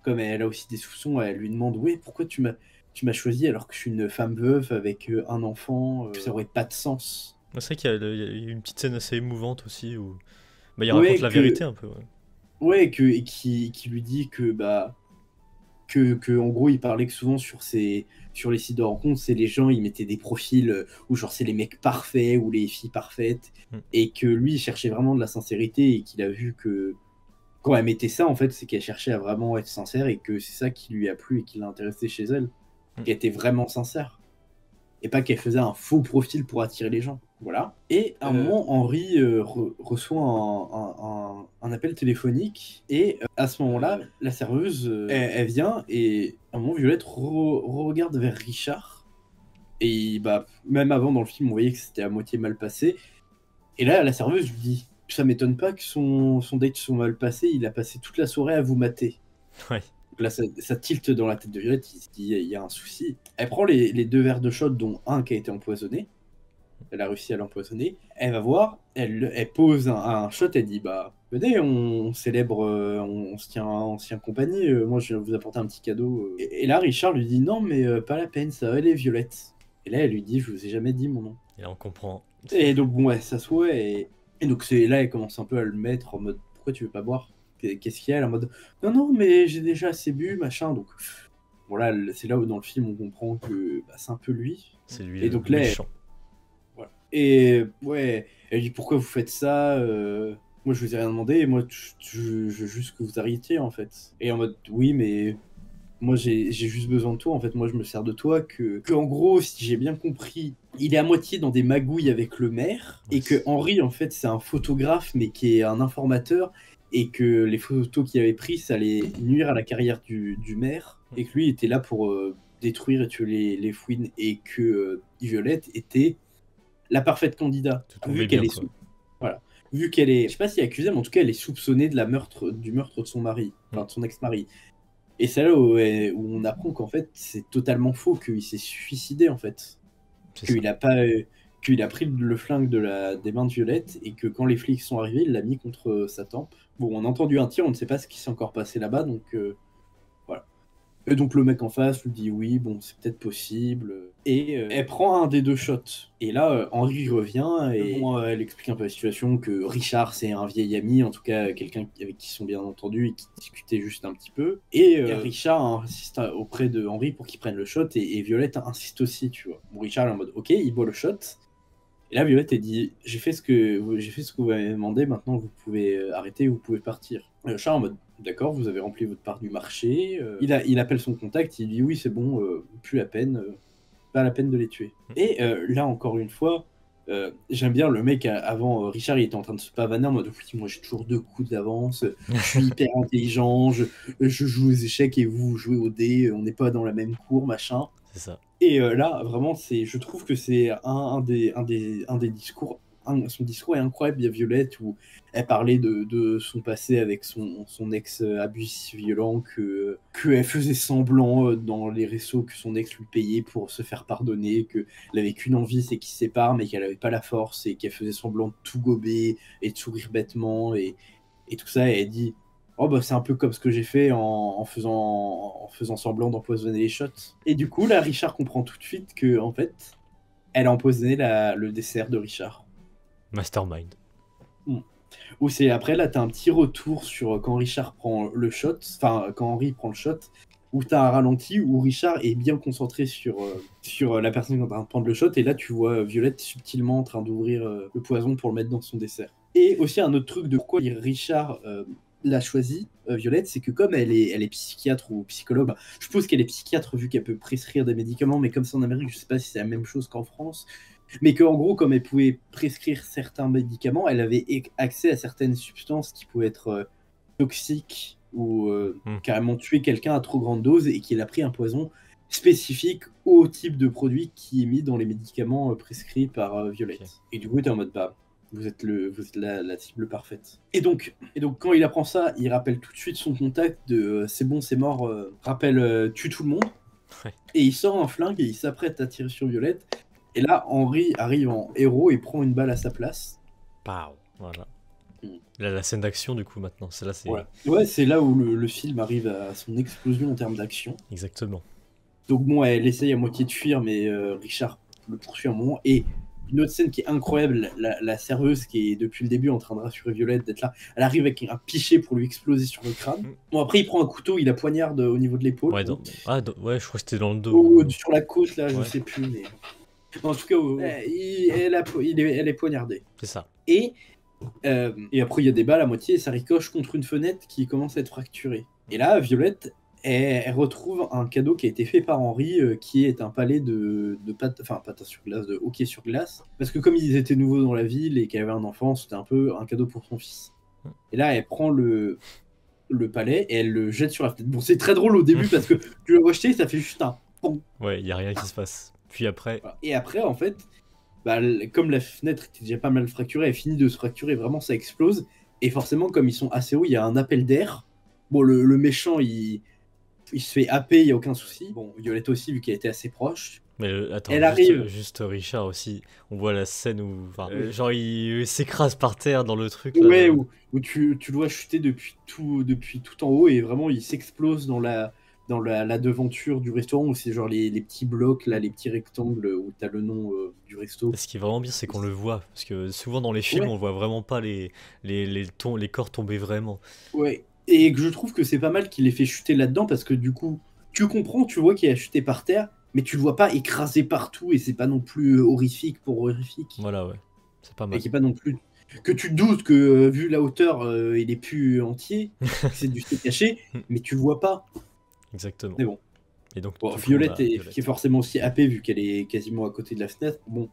comme elle a aussi des soupçons, elle lui demande « Ouais, pourquoi tu m'as choisi alors que je suis une femme veuve avec un enfant, ça aurait pas de sens. » C'est vrai qu'il y a une petite scène assez émouvante aussi où il raconte la vérité un peu. Ouais, qui lui dit que en gros il parlait que souvent sur les sites de rencontres, c'est les gens ils mettaient des profils où genre c'est les mecs parfaits ou les filles parfaites et que lui il cherchait vraiment de la sincérité et qu'il a vu que quand elle mettait ça en fait c'est qu'elle cherchait à vraiment être sincère et que c'est ça qui lui a plu et qui l'a intéressé chez elle, qu'elle était vraiment sincère et pas qu'elle faisait un faux profil pour attirer les gens. Voilà. Et à un moment, Henri reçoit un appel téléphonique et à ce moment-là, la serveuse, elle vient et à un moment, Violette regarde vers Richard et même avant dans le film, on voyait que c'était à moitié mal passé. Et là, la serveuse lui dit « Ça m'étonne pas que son date soit mal passé, il a passé toute la soirée à vous mater. » Ouais. Donc là, ça tilte dans la tête de Violette, il se dit il y a un souci. Elle prend les 2 verres de shot, dont un qui a été empoisonné. Elle a réussi à l'empoisonner. Elle va voir, elle pose un shot, elle dit venez, on célèbre, on se tient compagnie, moi je vais vous apporter un petit cadeau. Et là, Richard lui dit non, mais pas la peine, ça va aller, Violette. Et là, elle lui dit je vous ai jamais dit mon nom. Et là, on comprend. Et donc, bon, elle s'assoit et donc c'est là, elle commence un peu à le mettre en mode pourquoi tu veux pas boire? Qu'est-ce qu'il y a? En mode non, mais j'ai déjà assez bu, machin. Donc voilà, c'est là où dans le film on comprend que c'est un peu lui. C'est lui et le donc, méchant. Voilà. Et ouais, elle dit pourquoi vous faites ça? Moi je vous ai rien demandé, moi je veux juste que vous arrêtiez en fait. Et en mode oui, mais moi j'ai juste besoin de toi en fait, moi je me sers de toi. Que en gros, si j'ai bien compris, il est à moitié dans des magouilles avec le maire et que Henri en fait c'est un photographe mais qui est un informateur. Et que les photos qu'il avait prises, ça allait nuire à la carrière du maire, et que lui était là pour détruire et tuer les fouines, et que Violette était la parfaite candidate. Vu qu'elle est voilà. Vu qu'elle est, je sais pas si elle est accusée, mais en tout cas elle est soupçonnée du meurtre de son mari, enfin de son ex-mari. Et c'est là où on apprend qu'en fait c'est totalement faux, qu'il s'est suicidé en fait. Qu'il a pas qu'il a pris le flingue des mains de Violette et que quand les flics sont arrivés, il l'a mis contre sa tempe. Bon, on a entendu un tir, on ne sait pas ce qui s'est encore passé là-bas, donc voilà. Et donc le mec en face lui dit oui, bon, c'est peut-être possible. Et elle prend un des 2 shots. Et là, Henri revient et bon, elle explique un peu la situation, que Richard, c'est un vieil ami, en tout cas quelqu'un avec qui ils sont bien entendus et qui discutait juste un petit peu. Et Richard insiste auprès de Henri pour qu'il prenne le shot et Violette insiste aussi, tu vois. Bon, Richard est en mode ok, il boit le shot. Et là, Violette, elle dit j'ai fait ce que vous m'avez demandé, maintenant vous pouvez arrêter, vous pouvez partir. Charles en mode d'accord, vous avez rempli votre part du marché. Il appelle son contact, il dit oui, c'est bon, plus la peine, pas la peine de les tuer. Et là, encore une fois, j'aime bien le mec avant, Richard, il était en train de se pavaner en mode oui, moi j'ai toujours 2 coups d'avance, je suis hyper intelligent, je joue aux échecs et vous jouez aux dés, on n'est pas dans la même cour, machin. C'est ça. Et là, vraiment, je trouve que c'est un des discours. Son discours est incroyable. Il y a Violette où elle parlait de son passé avec son ex abusif violent, qu'elle faisait semblant dans les restos que son ex lui payait pour se faire pardonner, qu'elle avait qu'une envie, c'est qu'ils se séparent, mais qu'elle n'avait pas la force et qu'elle faisait semblant de tout gober et de sourire bêtement et tout ça. Et elle dit oh bah c'est un peu comme ce que j'ai fait en faisant semblant d'empoisonner les shots. Et du coup, là, Richard comprend tout de suite que en fait, elle a empoisonné le dessert de Richard. Mastermind. Ou c'est après, là, t'as un petit retour sur quand Richard prend le shot, enfin, quand Henri prend le shot, où t'as un ralenti où Richard est bien concentré sur la personne qui est en train de prendre le shot, et là, tu vois Violette subtilement en train d'ouvrir le poison pour le mettre dans son dessert. Et aussi, un autre truc de pourquoi Richard l'a choisi, Violette, c'est que comme elle est psychiatre ou psychologue, je suppose qu'elle est psychiatre vu qu'elle peut prescrire des médicaments, mais comme c'est en Amérique, je sais pas si c'est la même chose qu'en France, mais qu'en gros, comme elle pouvait prescrire certains médicaments, elle avait accès à certaines substances qui pouvaient être toxiques ou carrément tuer quelqu'un à trop grande dose, et qu'il a pris un poison spécifique au type de produit qui est mis dans les médicaments prescrits par Violette. Okay. Et du coup, t'es en mode bah, vous êtes la cible parfaite. Et donc, quand il apprend ça, il rappelle tout de suite son contact de c'est bon, c'est mort, rappelle, tue tout le monde. Ouais. Et il sort un flingue et il s'apprête à tirer sur Violette. Et là, Henri arrive en héros et prend une balle à sa place. Pow, voilà. Là, la scène d'action, du coup, maintenant. C'est là, c'est... Ouais, c'est là où le film arrive à son explosion en termes d'action. Exactement. Donc bon, elle essaye à moitié de fuir, mais Richard le poursuit un moment. Et une autre scène qui est incroyable, la serveuse qui est depuis le début en train de rassurer Violette d'être là, elle arrive avec un pichet pour lui exploser sur le crâne. Bon, après, il prend un couteau, il la poignarde au niveau de l'épaule. Ouais, ouais, je crois que c'était dans le dos. Sur la côte, là, je sais plus, mais... En tout cas, elle est poignardée. C'est ça. Et après, il y a des balles à moitié et ça ricoche contre une fenêtre qui commence à être fracturée. Et là, Violette, elle retrouve un cadeau qui a été fait par Henri, qui est un palais de patin sur glace, de hockey sur glace. Parce que comme ils étaient nouveaux dans la ville et qu'elle avait un enfant, c'était un peu un cadeau pour son fils. Et là, elle prend le palais et elle le jette sur la fenêtre. Bon, c'est très drôle au début parce que tu l'as rejeté, ça fait juste un pong. Ouais, il n'y a rien qui se passe. Puis après... Voilà. Et après, en fait, bah, comme la fenêtre était déjà pas mal fracturée, elle finit de se fracturer, vraiment ça explose. Et forcément, comme ils sont assez hauts, il y a un appel d'air. Bon, le méchant, il se fait happer, il n'y a aucun souci. Bon, Violette aussi, vu qu'elle était assez proche. Mais attends, elle arrive. Juste Richard aussi, on voit la scène où genre il s'écrase par terre dans le truc. Là, ouais, où tu le vois chuter depuis tout en haut et vraiment il s'explose dans la devanture du restaurant où c'est genre les petits blocs, là, les petits rectangles où t'as le nom du resto. Ce qui est vraiment bien, c'est qu'on le voit. Parce que souvent dans les films, on voit vraiment pas les corps tomber vraiment. Ouais, et que je trouve que c'est pas mal qu'il ait fait chuter là-dedans parce que du coup, tu comprends, tu vois qu'il a chuté par terre, mais tu le vois pas écrasé partout et c'est pas non plus horrifique pour horrifique. Voilà, ouais. C'est pas mal. Et qui est pas non plus... Que tu te doutes que vu la hauteur, il est plus entier, c'est du steak caché, mais tu le vois pas. Exactement. Mais bon. Et donc, Violette qui est forcément aussi happée vu qu'elle est quasiment à côté de la fenêtre. Bon.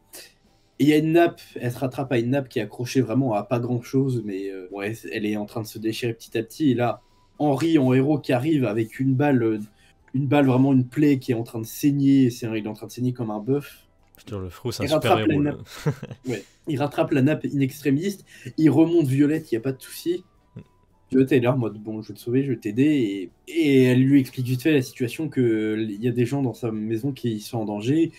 Et il y a une nappe, elle se rattrape à une nappe qui est accrochée vraiment à pas grand chose, mais ouais, elle est en train de se déchirer petit à petit. Et là, Henri en héros qui arrive avec une balle, vraiment une plaie qui est en train de saigner. Il est en train de saigner comme un bœuf. Putain, le frou, c'est un super héros. Ouais. Il rattrape la nappe in extremis, il remonte Violette, il n'y a pas de souci. Violette est là en mode bon, je vais te sauver, je vais t'aider. Et elle lui explique vite fait la situation, qu'il y a des gens dans sa maison qui sont en danger.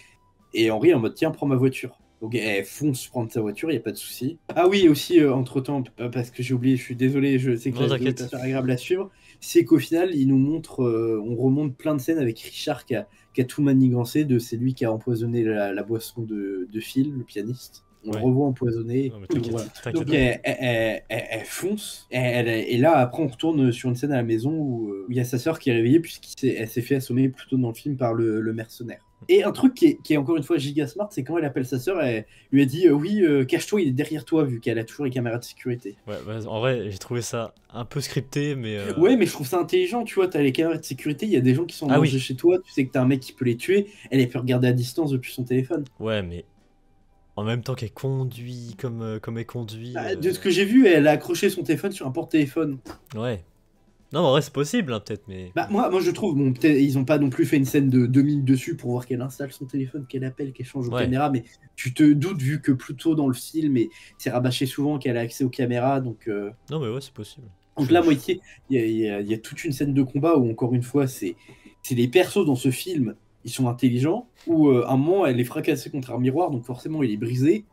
Et Henri en mode tiens, prends ma voiture. Donc elle fonce prendre sa voiture, il n'y a pas de souci. Ah oui, aussi, entre-temps, parce que j'ai oublié, je suis désolé, je sais que Non, la vidéo est pas t'inquiète. super agréable à suivre, c'est qu'au final, il nous montre, on remonte plein de scènes avec Richard qui a tout manigancé, c'est lui qui a empoisonné la boisson de Phil, le pianiste. On le Ouais. revoit empoisonné. Non, mais Donc, voilà. t'inquiète, t'inquiète Donc pas. elle fonce, et là après on retourne sur une scène à la maison où il y a sa sœur qui est réveillée puisqu'elle s'est fait assommer plus tôt dans le film par le mercenaire. Et un truc qui est encore une fois giga smart, c'est quand elle appelle sa sœur, elle lui a dit oui, cache-toi, il est derrière toi, vu qu'elle a toujours les caméras de sécurité. Ouais, en vrai, j'ai trouvé ça un peu scripté, mais... Ouais, mais je trouve ça intelligent, tu vois, t'as les caméras de sécurité, il y a des gens qui sont en Ah danger oui. chez toi, tu sais que t'as un mec qui peut les tuer, elle peut regarder à distance depuis son téléphone. Ouais, mais en même temps qu'elle conduit comme elle conduit... Bah, de ce que j'ai vu, elle a accroché son téléphone sur un porte-téléphone. Ouais. Non, en vrai, c'est possible, hein, peut-être, mais... Bah, moi je trouve, bon, peut-être ils ont pas non plus fait une scène de 2 minutes dessus pour voir qu'elle installe son téléphone, qu'elle appelle, qu'elle change aux Ouais. caméras, mais tu te doutes, vu que plus tôt dans le film, et c'est rabâché souvent qu'elle a accès aux caméras, donc... Non, mais ouais, c'est possible. Donc là, moitié, il y a toute une scène de combat où, encore une fois, c'est les persos dans ce film, ils sont intelligents, où à un moment, elle est fracassée contre un miroir, donc forcément, il est brisé.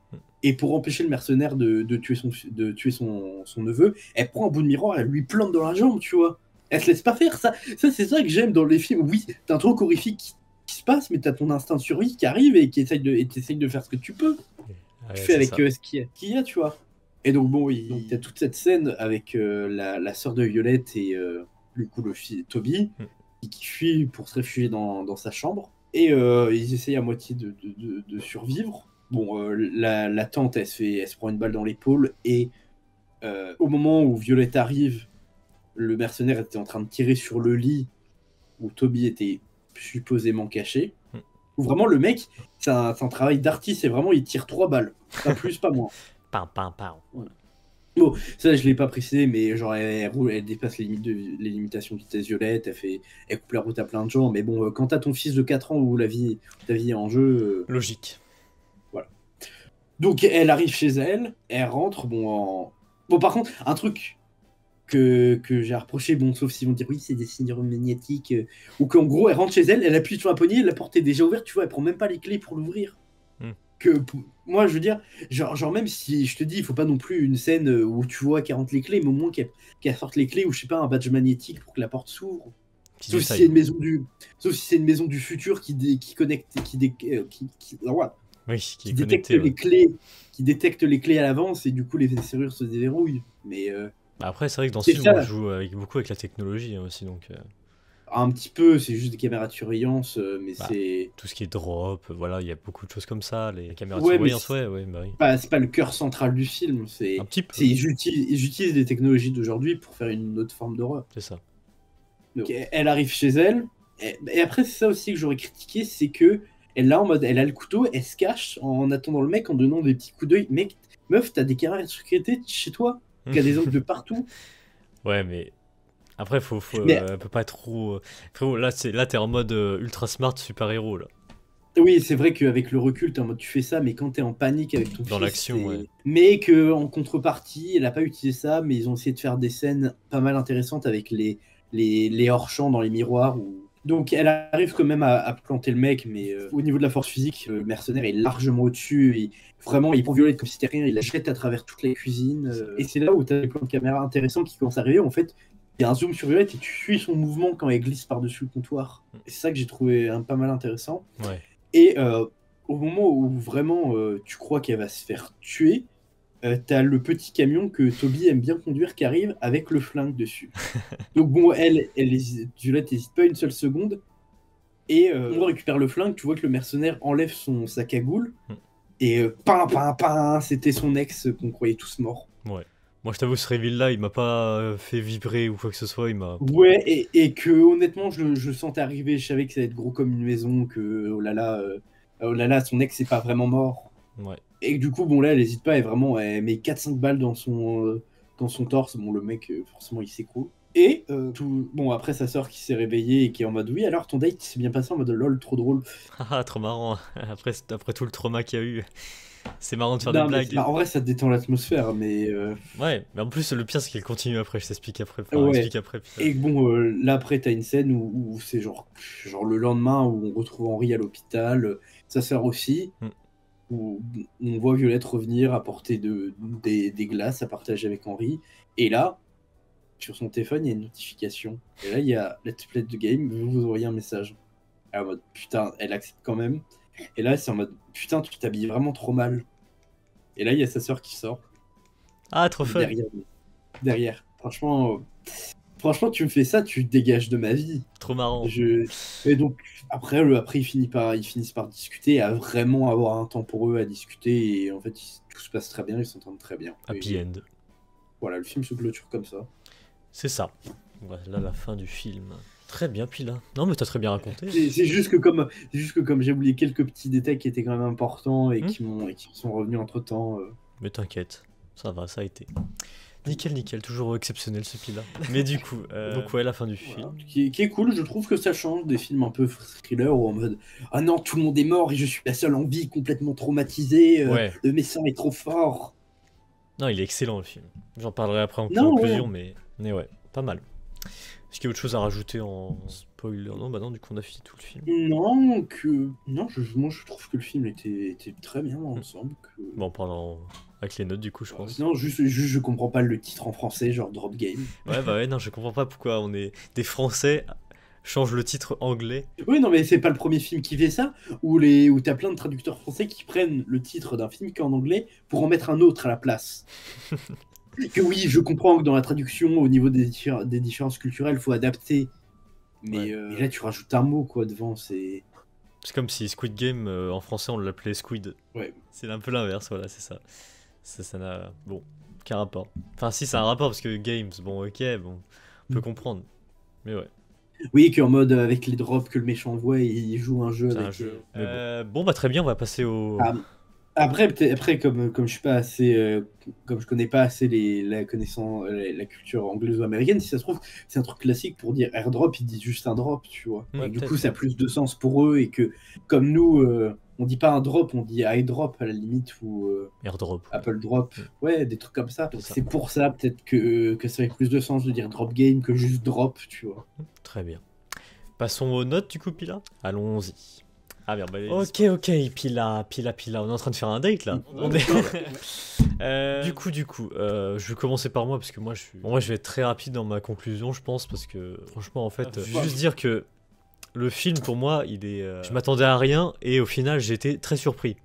Et pour empêcher le mercenaire de tuer son neveu, elle prend un bout de miroir, elle lui plante dans la jambe, tu vois. Elle se laisse pas faire ça. Ça, c'est ça que j'aime dans les films. Oui, t'as un truc horrifique qui se passe, mais t'as ton instinct de survie qui arrive et qui t'essaye de faire ce que tu peux. Ouais, Tu fais c'est avec ça. ce qu'il y a, tu vois. Et donc, bon, il y a toute cette scène avec la sœur de Violette et du coup le fils Toby qui fuit pour se réfugier dans sa chambre. Et ils essayent à moitié de survivre. Bon, la tante, elle se prend une balle dans l'épaule. Et au moment où Violette arrive, le mercenaire était en train de tirer sur le lit où Toby était supposément caché. Où vraiment, le mec, c'est un travail d'artiste. Et vraiment, il tire 3 balles. Pas plus, pas moins. Pam, pam, pam. Voilà. Bon, ça je l'ai pas précisé, mais genre elle dépasse les limitations de vitesse violette, elle coupe la route à plein de gens, mais bon, quand t'as ton fils de 4 ans où ta vie est en jeu, Logique. voilà. Donc elle arrive chez elle, elle rentre, bon par contre, un truc que j'ai reproché, bon, sauf s'ils vont dire oui, c'est des signes magnétiques, ou qu'en gros elle rentre chez elle, elle appuie sur la poignée, la porte est déjà ouverte, tu vois, elle prend même pas les clés pour l'ouvrir. Moi, je veux dire, genre même si je te dis, il faut pas non plus une scène où tu vois qu'elle rentre les clés, mais au moins qu'elle sorte les clés ou je sais pas, un badge magnétique pour que la porte s'ouvre. Qui Sauf si c'est essaye. sauf si c'est une maison du futur qui connecte, voilà, Oui, qui est détecte connecté, ouais. les clés, qui détecte les clés à l'avance et du coup les serrures se déverrouillent. Mais Bah après, c'est vrai que dans ce c'est film, on ça, joue beaucoup avec la technologie hein, aussi, donc... un petit peu, c'est juste des caméras de surveillance, mais bah, c'est... tout ce qui est drop, voilà, il y a beaucoup de choses comme ça. Les caméras de Ouais, mais surveillance, ouais, bah oui. c'est pas le cœur central du film. Un petit peu, J'utilise des technologies d'aujourd'hui pour faire une autre forme d'horreur. c'est ça. Donc, elle arrive chez elle. Et après, c'est ça aussi que j'aurais critiqué, c'est que elle a en mode, elle a le couteau, elle se cache en attendant le mec, en donnant des petits coups d'œil. Mec, meuf, t'as des caméras de sécurité chez toi, qui a des angles de partout. Ouais, mais après, Mais elle peut pas être trop. Frérot, là, t'es en mode ultra smart super-héros, là. oui, c'est vrai qu'avec le recul, t'es en mode, tu fais ça, mais quand t'es en panique avec ton Dans fils, l'action, ouais. mais que en contrepartie, elle a pas utilisé ça, mais ils ont essayé de faire des scènes pas mal intéressantes avec les hors-champs dans les miroirs. Donc elle arrive quand même à planter le mec, mais au niveau de la force physique, le mercenaire est largement au-dessus. Vraiment, il prend Violette comme si c'était rien, il la jette à travers toutes les cuisines. Et c'est là où tu as des plans de caméra intéressants qui commencent à arriver. En fait, il y a un zoom sur Violette et tu suis son mouvement quand elle glisse par-dessus le comptoir. Et c'est ça que j'ai trouvé pas mal intéressant. Ouais. Et au moment où vraiment tu crois qu'elle va se faire tuer, t'as le petit camion que Toby aime bien conduire qui arrive avec le flingue dessus. Donc bon, Violette n'hésite pas une seule seconde. Et on récupère le flingue, tu vois que le mercenaire enlève sa cagoule. Et c'était son ex qu'on croyait tous morts. Ouais. Moi, je t'avoue, ce reveal-là, il m'a pas fait vibrer ou quoi que ce soit, il m'a... Ouais, et que honnêtement, je sentais arriver, je savais que ça allait être gros comme une maison, que oh là là, son ex c'est pas vraiment mort. Ouais. Et du coup, bon là, elle hésite pas, elle met 4-5 balles dans son torse. Bon, le mec, forcément, il s'écroule. Et bon, après sa sœur qui s'est réveillée et qui est en mode oui, alors ton date s'est bien passé, en mode lol, trop drôle. Ah, trop marrant. Après tout le trauma qu'il y a eu, c'est marrant de faire des Non, mais blagues. en vrai, ça détend l'atmosphère, mais Ouais, mais en plus, le pire, c'est qu'elle continue après, je t'explique après. Enfin, ouais. explique après. Putain. Et bon, là après, t'as une scène où c'est genre le lendemain où on retrouve Henri à l'hôpital, sa sœur aussi. où on voit Violette revenir apporter des glaces à partager avec Henri. Et là, sur son téléphone, il y a une notification. Et là, il y a Let's Play the Game, vous envoyez un message. Et en mode, putain, elle accepte quand même. Et là, c'est en mode, putain, tu t'habilles vraiment trop mal. Et là, il y a sa sœur qui sort. Ah, trop fun. Derrière. Franchement, tu me fais ça, tu te dégages de ma vie. Trop marrant. Et donc, après ils finissent par discuter, à vraiment avoir un temps pour eux à discuter. Et en fait, tout se passe très bien, ils s'entendent très bien. Happy end. Voilà, le film se clôture comme ça. C'est ça. Voilà la fin du film. Très bien, Pila. Non, mais t'as très bien raconté. C'est juste que comme j'ai oublié quelques petits détails qui étaient quand même importants et qui sont revenus entre temps. Mais t'inquiète, ça va, ça a été. Nickel, toujours exceptionnel ce Pila. Mais du coup, donc ouais, la fin du film. Qui est cool, je trouve que ça change des films un peu thriller où en mode ah non, tout le monde est mort et je suis la seule en vie, complètement traumatisée, le médecin est trop fort. Non, il est excellent le film. J'en parlerai après en conclusion, mais ouais, pas mal. Est-ce qu'il y a autre chose à rajouter en spoiler? Non, bah non, du coup on a fini tout le film. Non, moi je trouve que le film était très bien ensemble. Bon, pendant avec les notes du coup, je pense. Non, juste je comprends pas le titre en français, genre Drop Game. Ouais, non, je comprends pas pourquoi on est des Français changent le titre anglais. Oui, non, mais c'est pas le premier film qui fait ça, où t'as plein de traducteurs français qui prennent le titre d'un film qui est en anglais pour en mettre un autre à la place. Que oui, je comprends que dans la traduction, au niveau des différences culturelles, il faut adapter. Mais là, tu rajoutes un mot quoi devant, c'est comme si Squid Game, en français, on l'appelait Squid. Ouais. C'est un peu l'inverse, voilà, c'est ça. Ça n'a... Bon, qu'un rapport. Enfin, si, c'est un rapport, parce que Games, bon, ok, bon, on peut comprendre. Mais ouais. Oui, qu'en mode avec les drops que le méchant voit, il joue un jeu avec... Un jeu. Bon, bah très bien, on va passer au... Après, comme je suis pas assez, comme je connais pas assez la culture anglaise ou américaine, si ça se trouve, c'est un truc classique pour dire airdrop, ils disent juste un drop, tu vois. Ouais, du coup, ça a plus de sens pour eux et que, comme nous, on dit pas un drop, on dit iDrop à la limite ou airdrop, Apple Drop, ouais, des trucs comme ça. C'est pour ça peut-être que ça fait plus de sens de dire drop game que juste drop, tu vois. Très bien. Passons aux notes du coup, Pila. Allons-y. Ah merde, ok, Pila, on est en train de faire un date là. Du coup, je vais commencer par moi parce que moi je vais être très rapide dans ma conclusion, je pense, parce que franchement, en fait, je vais juste dire que le film pour moi, je m'attendais à rien et au final, j'ai été très surpris.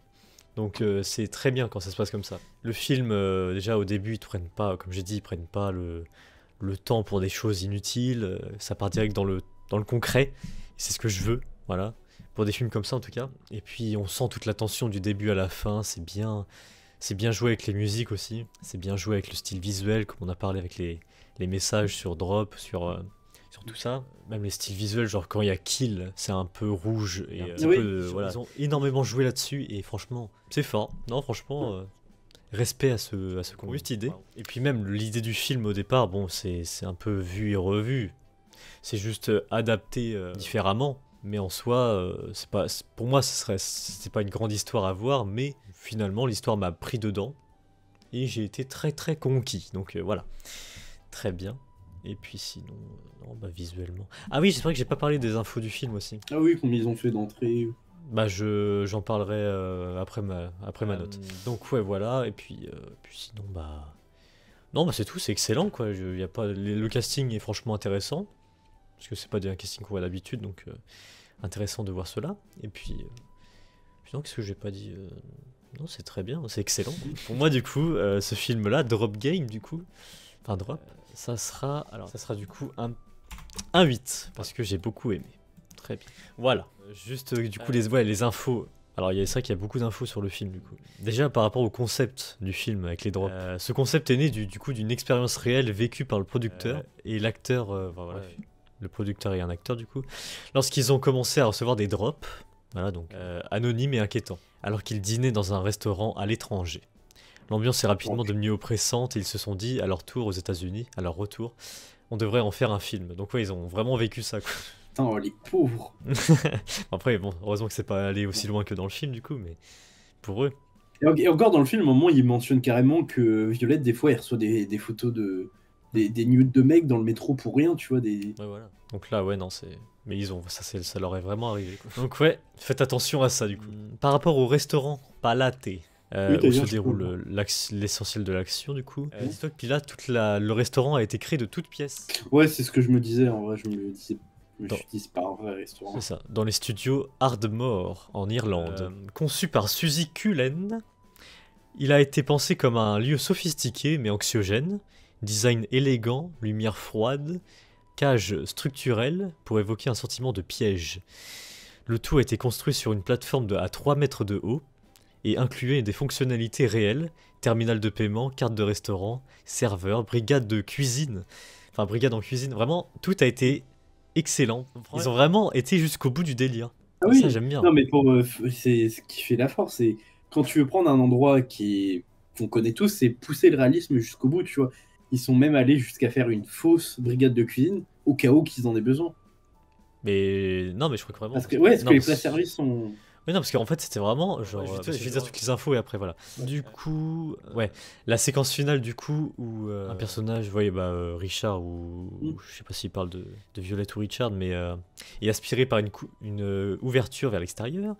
Donc c'est très bien quand ça se passe comme ça. Le film, déjà au début, ils prennent pas, comme j'ai dit, ils prennent pas le temps pour des choses inutiles. Ça part direct dans le concret. C'est ce que je veux, voilà. Pour des films comme ça en tout cas. Et puis on sent toute la tension du début à la fin, c'est bien joué avec les musiques aussi, c'est bien joué avec le style visuel, comme on a parlé avec les messages sur Drop, sur tout ça. Même les styles visuels, genre quand il y a Kill, c'est un peu rouge, et un petit peu, voilà. Ils ont énormément joué là-dessus, et franchement, c'est fort. Non, franchement, respect à ceux qui ont eu cette idée. Et puis même l'idée du film au départ, bon, c'est un peu vu et revu. C'est juste adapté différemment. Mais en soi, pour moi, c'était pas une grande histoire à voir, mais finalement, l'histoire m'a pris dedans et j'ai été très très conquis. Donc voilà, très bien. Et puis sinon, non, bah visuellement. Ah oui, c'est vrai que j'ai pas parlé des infos du film aussi. Ah oui, combien ils ont fait d'entrée. Bah j'en parlerai après ma note. Donc ouais, voilà. Et puis sinon, bah non, bah c'est tout, c'est excellent quoi. Y a pas, le casting est franchement intéressant. Parce que c'est pas un casting qu'on voit d'habitude, donc intéressant de voir cela. Et puis non, qu'est-ce que j'ai pas dit non, c'est très bien, c'est excellent. Pour moi, du coup, ce film-là, Drop Game, du coup, enfin Drop, ça sera du coup un 8, parce que j'ai beaucoup aimé. Très bien. Voilà. Juste, du coup, les infos. Alors, c'est vrai qu'il y a beaucoup d'infos sur le film, du coup. Déjà, par rapport au concept du film avec les drops. Ce concept est né, du coup, d'une expérience réelle vécue par le producteur et l'acteur. Voilà. Le producteur et un acteur du coup, lorsqu'ils ont commencé à recevoir des drops, voilà donc anonymes et inquiétants, alors qu'ils dînaient dans un restaurant à l'étranger. L'ambiance est rapidement devenue oppressante et ils se sont dit à leur tour aux États-Unis, à leur retour, on devrait en faire un film. Donc ouais, ils ont vraiment vécu ça quoi. Putain, les pauvres. Après bon, heureusement que c'est pas allé aussi loin que dans le film du coup, mais pour eux. Et encore dans le film, au moment ils mentionnent carrément que Violette des fois elle reçoit des photos des nudes de mecs dans le métro pour rien, tu vois. Ouais, voilà. Donc là, ouais, non, c'est. Mais ils ont. Ça leur est vraiment arrivé, quoi. Donc, ouais, faites attention à ça, du coup. Par rapport au restaurant Palate, Oui, où se d'ailleurs, je déroule comprends. l'essentiel de l'action, du coup. Dis-toi que puis là, le restaurant a été créé de toutes pièces. Ouais, c'est ce que je me disais, en vrai, je me Dans- suis dit, c'est pas un vrai restaurant. C'est ça, dans les studios Ardmore, en Irlande. Conçu par Suzy Cullen, il a été pensé comme un lieu sophistiqué mais anxiogène, design élégant, lumière froide, cage structurelle pour évoquer un sentiment de piège. Le tout a été construit sur une plateforme à 3 mètres de haut et incluait des fonctionnalités réelles, terminal de paiement, carte de restaurant, serveur, brigade de cuisine, enfin brigade en cuisine, vraiment tout a été excellent. Ils ont vraiment été jusqu'au bout du délire. Ah Et ça oui, j'aime bien. non, mais c'est ce qui fait la force. C'est quand tu veux prendre un endroit qu'on connaît tous, c'est pousser le réalisme jusqu'au bout, tu vois. Ils sont même allés jusqu'à faire une fausse brigade de cuisine au cas où qu'ils en aient besoin. Mais non, mais je crois que vraiment. Parce que, ouais, parce Non, que les mais plats servis sont. Oui, non, parce qu'en fait, c'était vraiment genre. Ouais, Je vais dire toutes les infos et après, voilà. Du coup, ouais, la séquence finale, du coup, où un personnage, vous voyez, Richard, ou je sais pas s'il parle de Violette ou Richard, mais est aspiré par une ouverture vers l'extérieur.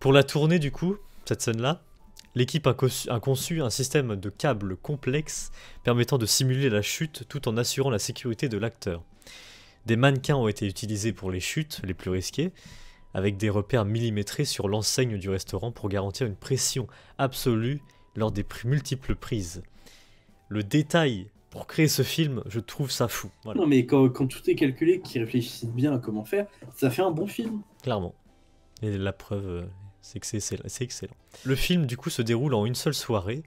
Pour la tournée, du coup, cette scène-là, l'équipe a conçu un système de câbles complexe permettant de simuler la chute tout en assurant la sécurité de l'acteur. Des mannequins ont été utilisés pour les chutes les plus risquées, avec des repères millimétrés sur l'enseigne du restaurant pour garantir une pression absolue lors des multiples prises. Le détail pour créer ce film, je trouve ça fou. Voilà. Non, mais quand tout est calculé, qu'ils réfléchissent bien à comment faire, ça fait un bon film. Clairement. Et la preuve, c'est que c'est excellent. Le film, du coup, se déroule en une seule soirée,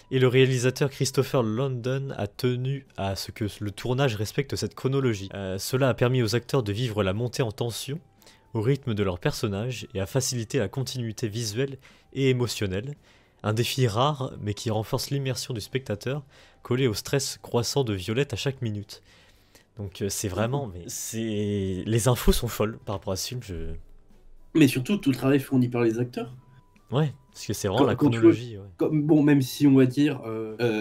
et le réalisateur Christopher London a tenu à ce que le tournage respecte cette chronologie. Cela a permis aux acteurs de vivre la montée en tension au rythme de leurs personnages et a facilité la continuité visuelle et émotionnelle, un défi rare mais qui renforce l'immersion du spectateur, collé au stress croissant de Violette à chaque minute. Donc c'est vraiment, mais c'est les infos sont folles par rapport à ce film. Mais surtout, tout le travail fourni par les acteurs. Ouais, parce que c'est vraiment la Quand tu chronologie. Ouais. bon, même si on va dire,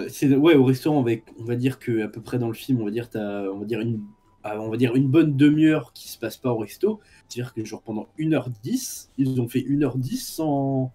c'est ouais, au restaurant, on va dire que à peu près dans le film, on va dire une bonne demi-heure qui se passe pas au resto. C'est-à-dire que genre pendant 1h10, ils ont fait 1h10 en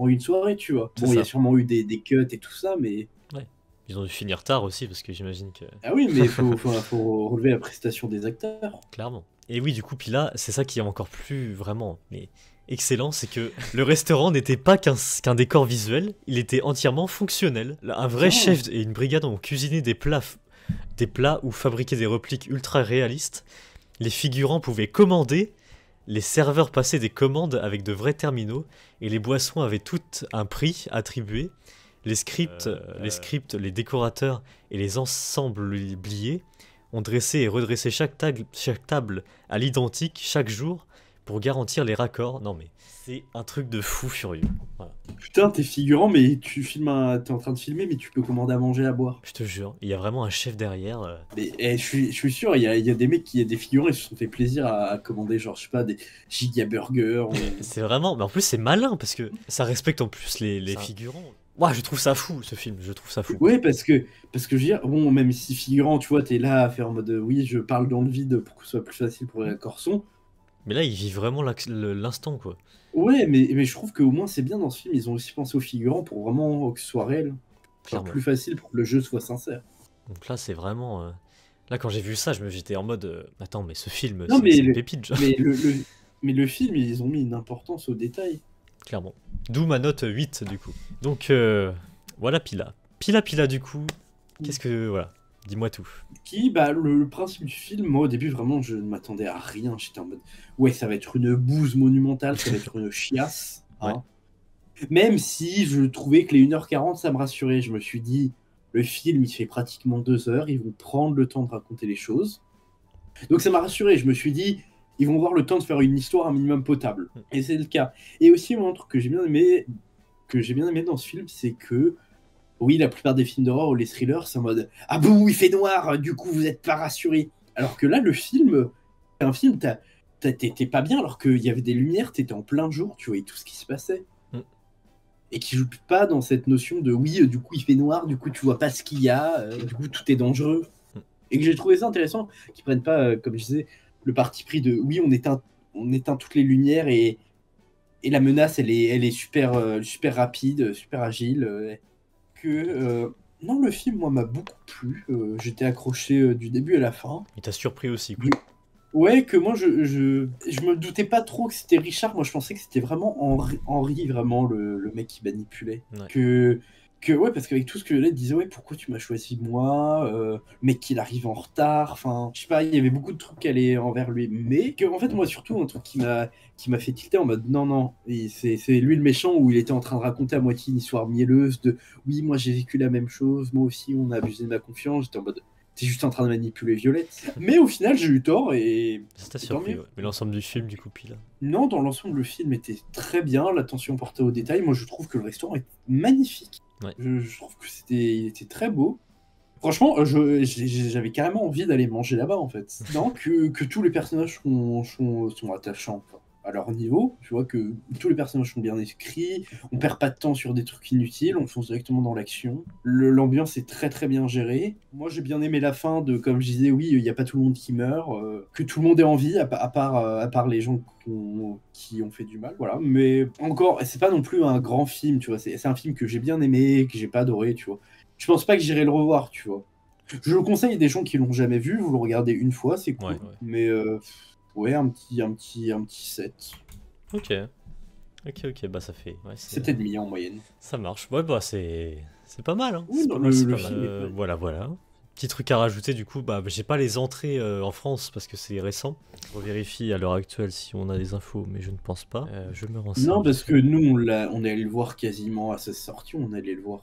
une soirée, tu vois. C'est Bon, il y a ça. sûrement eu des cuts et tout ça, mais Ouais. Ils ont dû finir tard aussi parce que j'imagine que ah oui, mais faut relever la prestation des acteurs. clairement. Et oui, du coup, puis là, c'est ça qui est encore plus vraiment mais excellent, c'est que le restaurant n'était pas qu'un décor visuel, il était entièrement fonctionnel. Un vrai Oh. chef et une brigade ont cuisiné des plats ou fabriqué des répliques ultra réalistes. Les figurants pouvaient commander, les serveurs passaient des commandes avec de vrais terminaux, et les boissons avaient tout un prix attribué. Les scripts, les décorateurs et les ensembliers ont dressé et redressé chaque table à l'identique chaque jour pour garantir les raccords. Non mais c'est un truc de fou furieux. Voilà. Putain, t'es figurant, mais t'es en train de filmer, mais tu peux commander à manger, à boire. Je te jure, il y a vraiment un chef derrière. Mais je suis sûr, il y a des mecs des figurants, ils se sont fait plaisir à commander, genre, je sais pas, des giga burgers. C'est vraiment. Mais en plus, c'est malin parce que ça respecte en plus les figurants. Ouah, je trouve ça fou ce film, je trouve ça fou. Ouais, parce que je veux dire, bon, même si figurant, tu vois, t'es là à faire en mode oui, je parle dans le vide pour que ce soit plus facile pour les Corson. Mais là, il vit vraiment l'instant quoi. Ouais, mais je trouve qu'au moins c'est bien dans ce film, ils ont aussi pensé aux figurants pour vraiment que ce soit réel. Genre Clairement. plus facile pour que le jeu soit sincère. Donc là, c'est vraiment. Là, quand j'ai vu ça, j'étais en mode. Attends, mais ce film, Non, c'est une pépite, genre. Mais le film, ils ont mis une importance aux détails. Clairement. D'où ma note 8 du coup. Donc voilà Pila. Pila du coup. Qu'est-ce que. Voilà. Dis-moi tout. Bah, le principe du film, moi au début vraiment je ne m'attendais à rien. J'étais en mode ouais, ça va être une bouse monumentale, ça va être une chiasse. Hein. Même si je trouvais que les 1h40 ça me rassurait. Je me suis dit, le film il fait pratiquement 2 heures, ils vont prendre le temps de raconter les choses. Donc ça m'a rassuré. Je me suis dit, ils vont avoir le temps de faire une histoire un minimum potable. Et c'est le cas. Et aussi, moi, un truc que j'ai bien aimé dans ce film, c'est que, oui, la plupart des films d'horreur ou les thrillers, c'est en mode ah bouh, il fait noir, du coup, vous n'êtes pas rassuré. Alors que là, le film, un film, t'étais pas bien, alors qu'il y avait des lumières, t'étais en plein jour, tu voyais tout ce qui se passait. Et qui joue pas dans cette notion de oui, du coup, il fait noir, du coup, tu vois pas ce qu'il y a, du coup, tout est dangereux. Et que j'ai trouvé ça intéressant, qu'ils prennent pas, comme je disais, le parti pris de oui, on éteint toutes les lumières et la menace, elle est super, super rapide, super agile. Non, le film, moi, m'a beaucoup plu. J'étais accroché du début à la fin. Il t'a surpris aussi, quoi. Ouais, que moi, je me doutais pas trop que c'était Richard. Moi, je pensais que c'était vraiment Henri, vraiment, le mec qui manipulait. Ouais. Ouais, parce qu'avec tout ce que Violette disait, ouais, pourquoi tu m'as choisi moi, le mec qu'il arrive en retard, enfin, je sais pas, il y avait beaucoup de trucs qui allaient envers lui, mais que, en fait, moi, surtout, un truc qui m'a fait tilter en mode, non, non, c'est lui le méchant, où il était en train de raconter à moitié une histoire mielleuse de, oui, moi, j'ai vécu la même chose, moi aussi, on a abusé de ma confiance, j'étais en mode, t'es juste en train de manipuler Violette. Mais au final, j'ai eu tort et. Ça t'a surpris, ouais. Mais l'ensemble du film, du coup, pile. Non, dans l'ensemble, le film était très bien, l'attention portée aux détails. Moi, je trouve que le restaurant est magnifique. Ouais. Je trouve que il était très beau. Franchement, j'avais carrément envie d'aller manger là-bas, en fait. Non, que tous les personnages sont attachants, quoi, à leur niveau. Tu vois que tous les personnages sont bien écrits, on perd pas de temps sur des trucs inutiles, on fonce directement dans l'action. L'ambiance est très très bien gérée. Moi, j'ai bien aimé la fin de, comme je disais, oui, il n'y a pas tout le monde qui meurt, que tout le monde ait envie, à part les gens qui ont fait du mal, voilà. Mais encore, c'est pas non plus un grand film, tu vois. C'est un film que j'ai bien aimé, que j'ai pas adoré, tu vois. Je pense pas que j'irai le revoir, tu vois. Je le conseille à des gens qui l'ont jamais vu, vous le regardez une fois, c'est cool. Ouais. Mais ouais, un petit 7. Ok, bah ça fait... Ouais, 7,5 en moyenne. Ça marche, ouais, bah c'est pas mal, hein. Oui, C'est non, pas mal, c'est le pas mal. film est Voilà. Petit truc à rajouter, du coup, bah j'ai pas les entrées en France parce que c'est récent. Je revérifie à l'heure actuelle si on a des infos, mais je ne pense pas. Je me renseigne. Non, parce que nous, on est allé le voir quasiment à sa sortie, on est allé le voir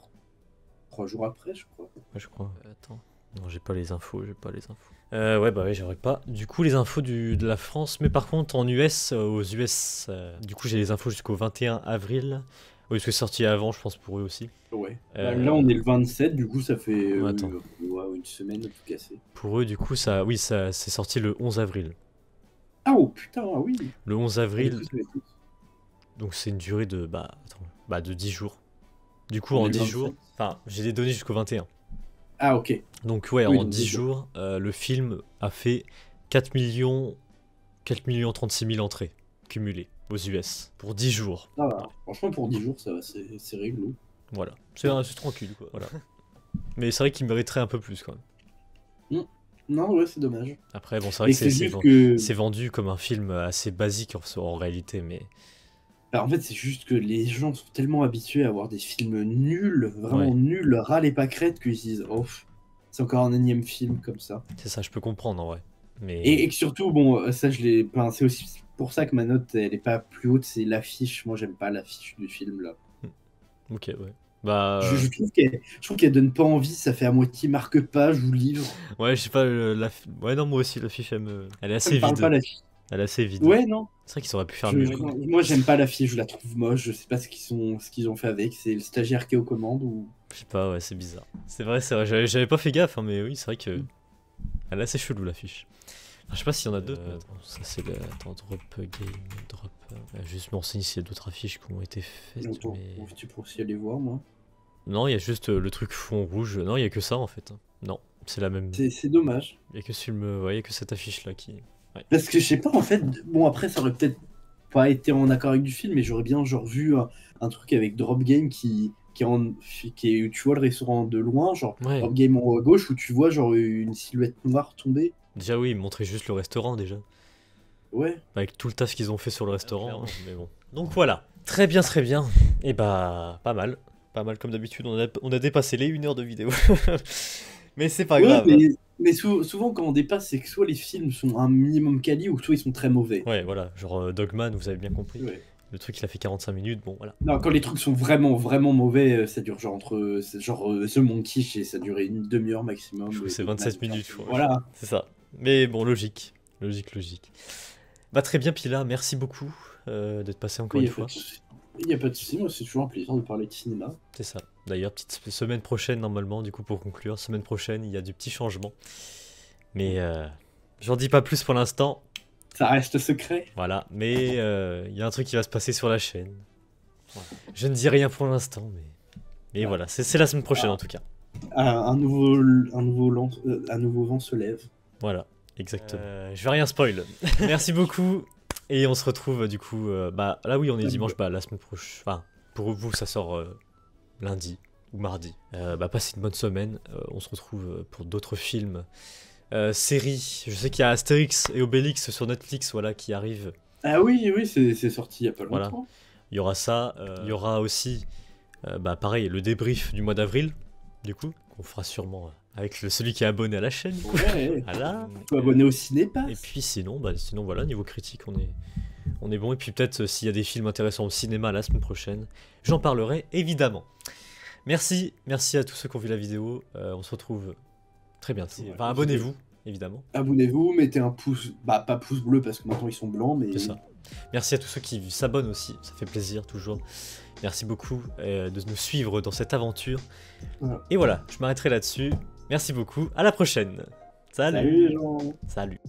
3 jours après, je crois. Ouais, je crois. Attends. Non, j'ai pas les infos. Ouais, bah ouais, j'aurais pas. Du coup, les infos de la France, mais par contre, en US, aux US, du coup, j'ai les infos jusqu'au 21 avril. Oui, parce que c'est sorti avant, je pense, pour eux aussi. Ouais. Là, on est le 27, du coup, ça fait Attends. une semaine à tout casser. Pour eux, du coup, ça c'est sorti le 11 avril. Ah, oh putain, ah oui. Le 11 avril. Donc, c'est une durée de, de 10 jours. Du coup, en 10 jours, enfin, j'ai des données jusqu'au 21. Ah, ok. Donc, ouais, en 10 jours, le film a fait 4 36 000 entrées cumulées aux US pour 10 jours. Ah, ouais. Franchement, pour 10 jours, ça va, c'est rigolo. Voilà, c'est tranquille, quoi. Voilà. Mais c'est vrai qu'il mériterait un peu plus, quand même. Non, ouais, c'est dommage. Après, bon, c'est vrai que c'est vendu comme un film assez basique en réalité, mais... Alors, en fait, c'est juste que les gens sont tellement habitués à avoir des films nuls, vraiment nuls, râles et pâquerettes, qu'ils se disent, oh, c'est encore un énième film comme ça. C'est ça, je peux comprendre, en vrai. Mais... Et que surtout, bon, ça, c'est aussi pour ça que ma note, elle est pas plus haute, c'est l'affiche. Moi, j'aime pas l'affiche du film, là. Ok, ouais. Bah... Je trouve qu'elle donne pas envie, ça fait à moitié marque-page ou livre. Ouais, je sais pas, ouais, non, moi aussi, l'affiche, elle est assez vide. Elle est assez vide. Ouais, non. C'est vrai qu'ils auraient pu faire mieux. Moi, j'aime pas l'affiche, je la trouve moche, je sais pas ce qu'ils ont fait avec, c'est le stagiaire qui est aux commandes ou... Je sais pas, ouais, c'est bizarre. C'est vrai, j'avais pas fait gaffe, hein, mais oui, c'est vrai que... Elle est assez chelou, l'affiche. Enfin, je sais pas s'il y en a d'autres. Ça, c'est le... Attends, drop. Juste me renseigner s'il y a d'autres affiches qui ont été faites. Mais... Tu pourrais aussi aller voir, moi. Non, il y a juste le truc fond rouge. Non, il y a que ça, en fait. Non, c'est la même... C'est dommage. Il y a que ce film... Ouais, il y a que cette affiche-là qui... Ouais. Parce que je sais pas, en fait, bon après ça aurait peut-être pas été en accord avec du film, mais j'aurais bien genre vu un truc avec Drop Game qui est, tu vois le restaurant de loin, genre Drop Game en haut à gauche où tu vois genre une silhouette noire tomber. Déjà oui, montrer juste le restaurant déjà. Ouais. Avec tout le taf qu'ils ont fait sur le restaurant, mais bon. Donc voilà, très bien. Et bah, pas mal comme d'habitude, on a dépassé les 1 heure de vidéo. Mais c'est pas grave. Mais souvent, quand on dépasse, c'est que soit les films sont un minimum quali ou soit ils sont très mauvais. Ouais, voilà. Genre Dogman, vous avez bien compris. Ouais. Le truc, il a fait 45 minutes, bon, voilà. Non, quand les trucs sont vraiment, vraiment mauvais, ça dure genre The Monkey, ça durait une demi-heure maximum. Je crois que c'est 27 minutes, je crois. Voilà. C'est ça. Mais bon, logique. Bah, très bien, Pila. Merci beaucoup d'être passé encore une fois. Il n'y a pas de soucis, moi c'est toujours un plaisir de parler de cinéma. C'est ça. D'ailleurs, petite semaine prochaine, normalement, du coup, pour conclure, semaine prochaine, il y a du petit changement. Mais j'en dis pas plus pour l'instant. Ça reste secret. Voilà, mais il y a un truc qui va se passer sur la chaîne. Voilà. Je ne dis rien pour l'instant, mais voilà, c'est la semaine prochaine en tout cas. un nouveau vent se lève. Voilà, exactement. Je vais rien spoil. Merci beaucoup. Et on se retrouve du coup. Bah là, oui, on est dimanche. Bah la semaine prochaine. Enfin, pour vous, ça sort lundi ou mardi. Bah passez une bonne semaine. On se retrouve pour d'autres films. Séries. Je sais qu'il y a Astérix et Obélix sur Netflix, voilà, qui arrivent. Ah oui, oui, c'est sorti il y a pas longtemps. Voilà. Il y aura ça. Il y aura aussi, bah pareil, le débrief du mois d'avril, du coup, qu'on fera sûrement avec celui qui est abonné à la chaîne. Ouais. Voilà. Faut abonner au Cinépass. Et puis sinon, voilà, niveau critique, on est bon. Et puis peut-être s'il y a des films intéressants au cinéma la semaine prochaine, j'en parlerai évidemment. Merci à tous ceux qui ont vu la vidéo. On se retrouve très bientôt. Enfin, abonnez-vous, évidemment. Abonnez-vous, mettez un pouce, bah pas pouce bleu parce que maintenant ils sont blancs, mais... C'est ça. Merci à tous ceux qui s'abonnent aussi, ça fait plaisir toujours. Merci beaucoup de nous suivre dans cette aventure. Ouais. Et voilà, je m'arrêterai là-dessus. Merci beaucoup, à la prochaine. Salut. Salut les gens. Salut.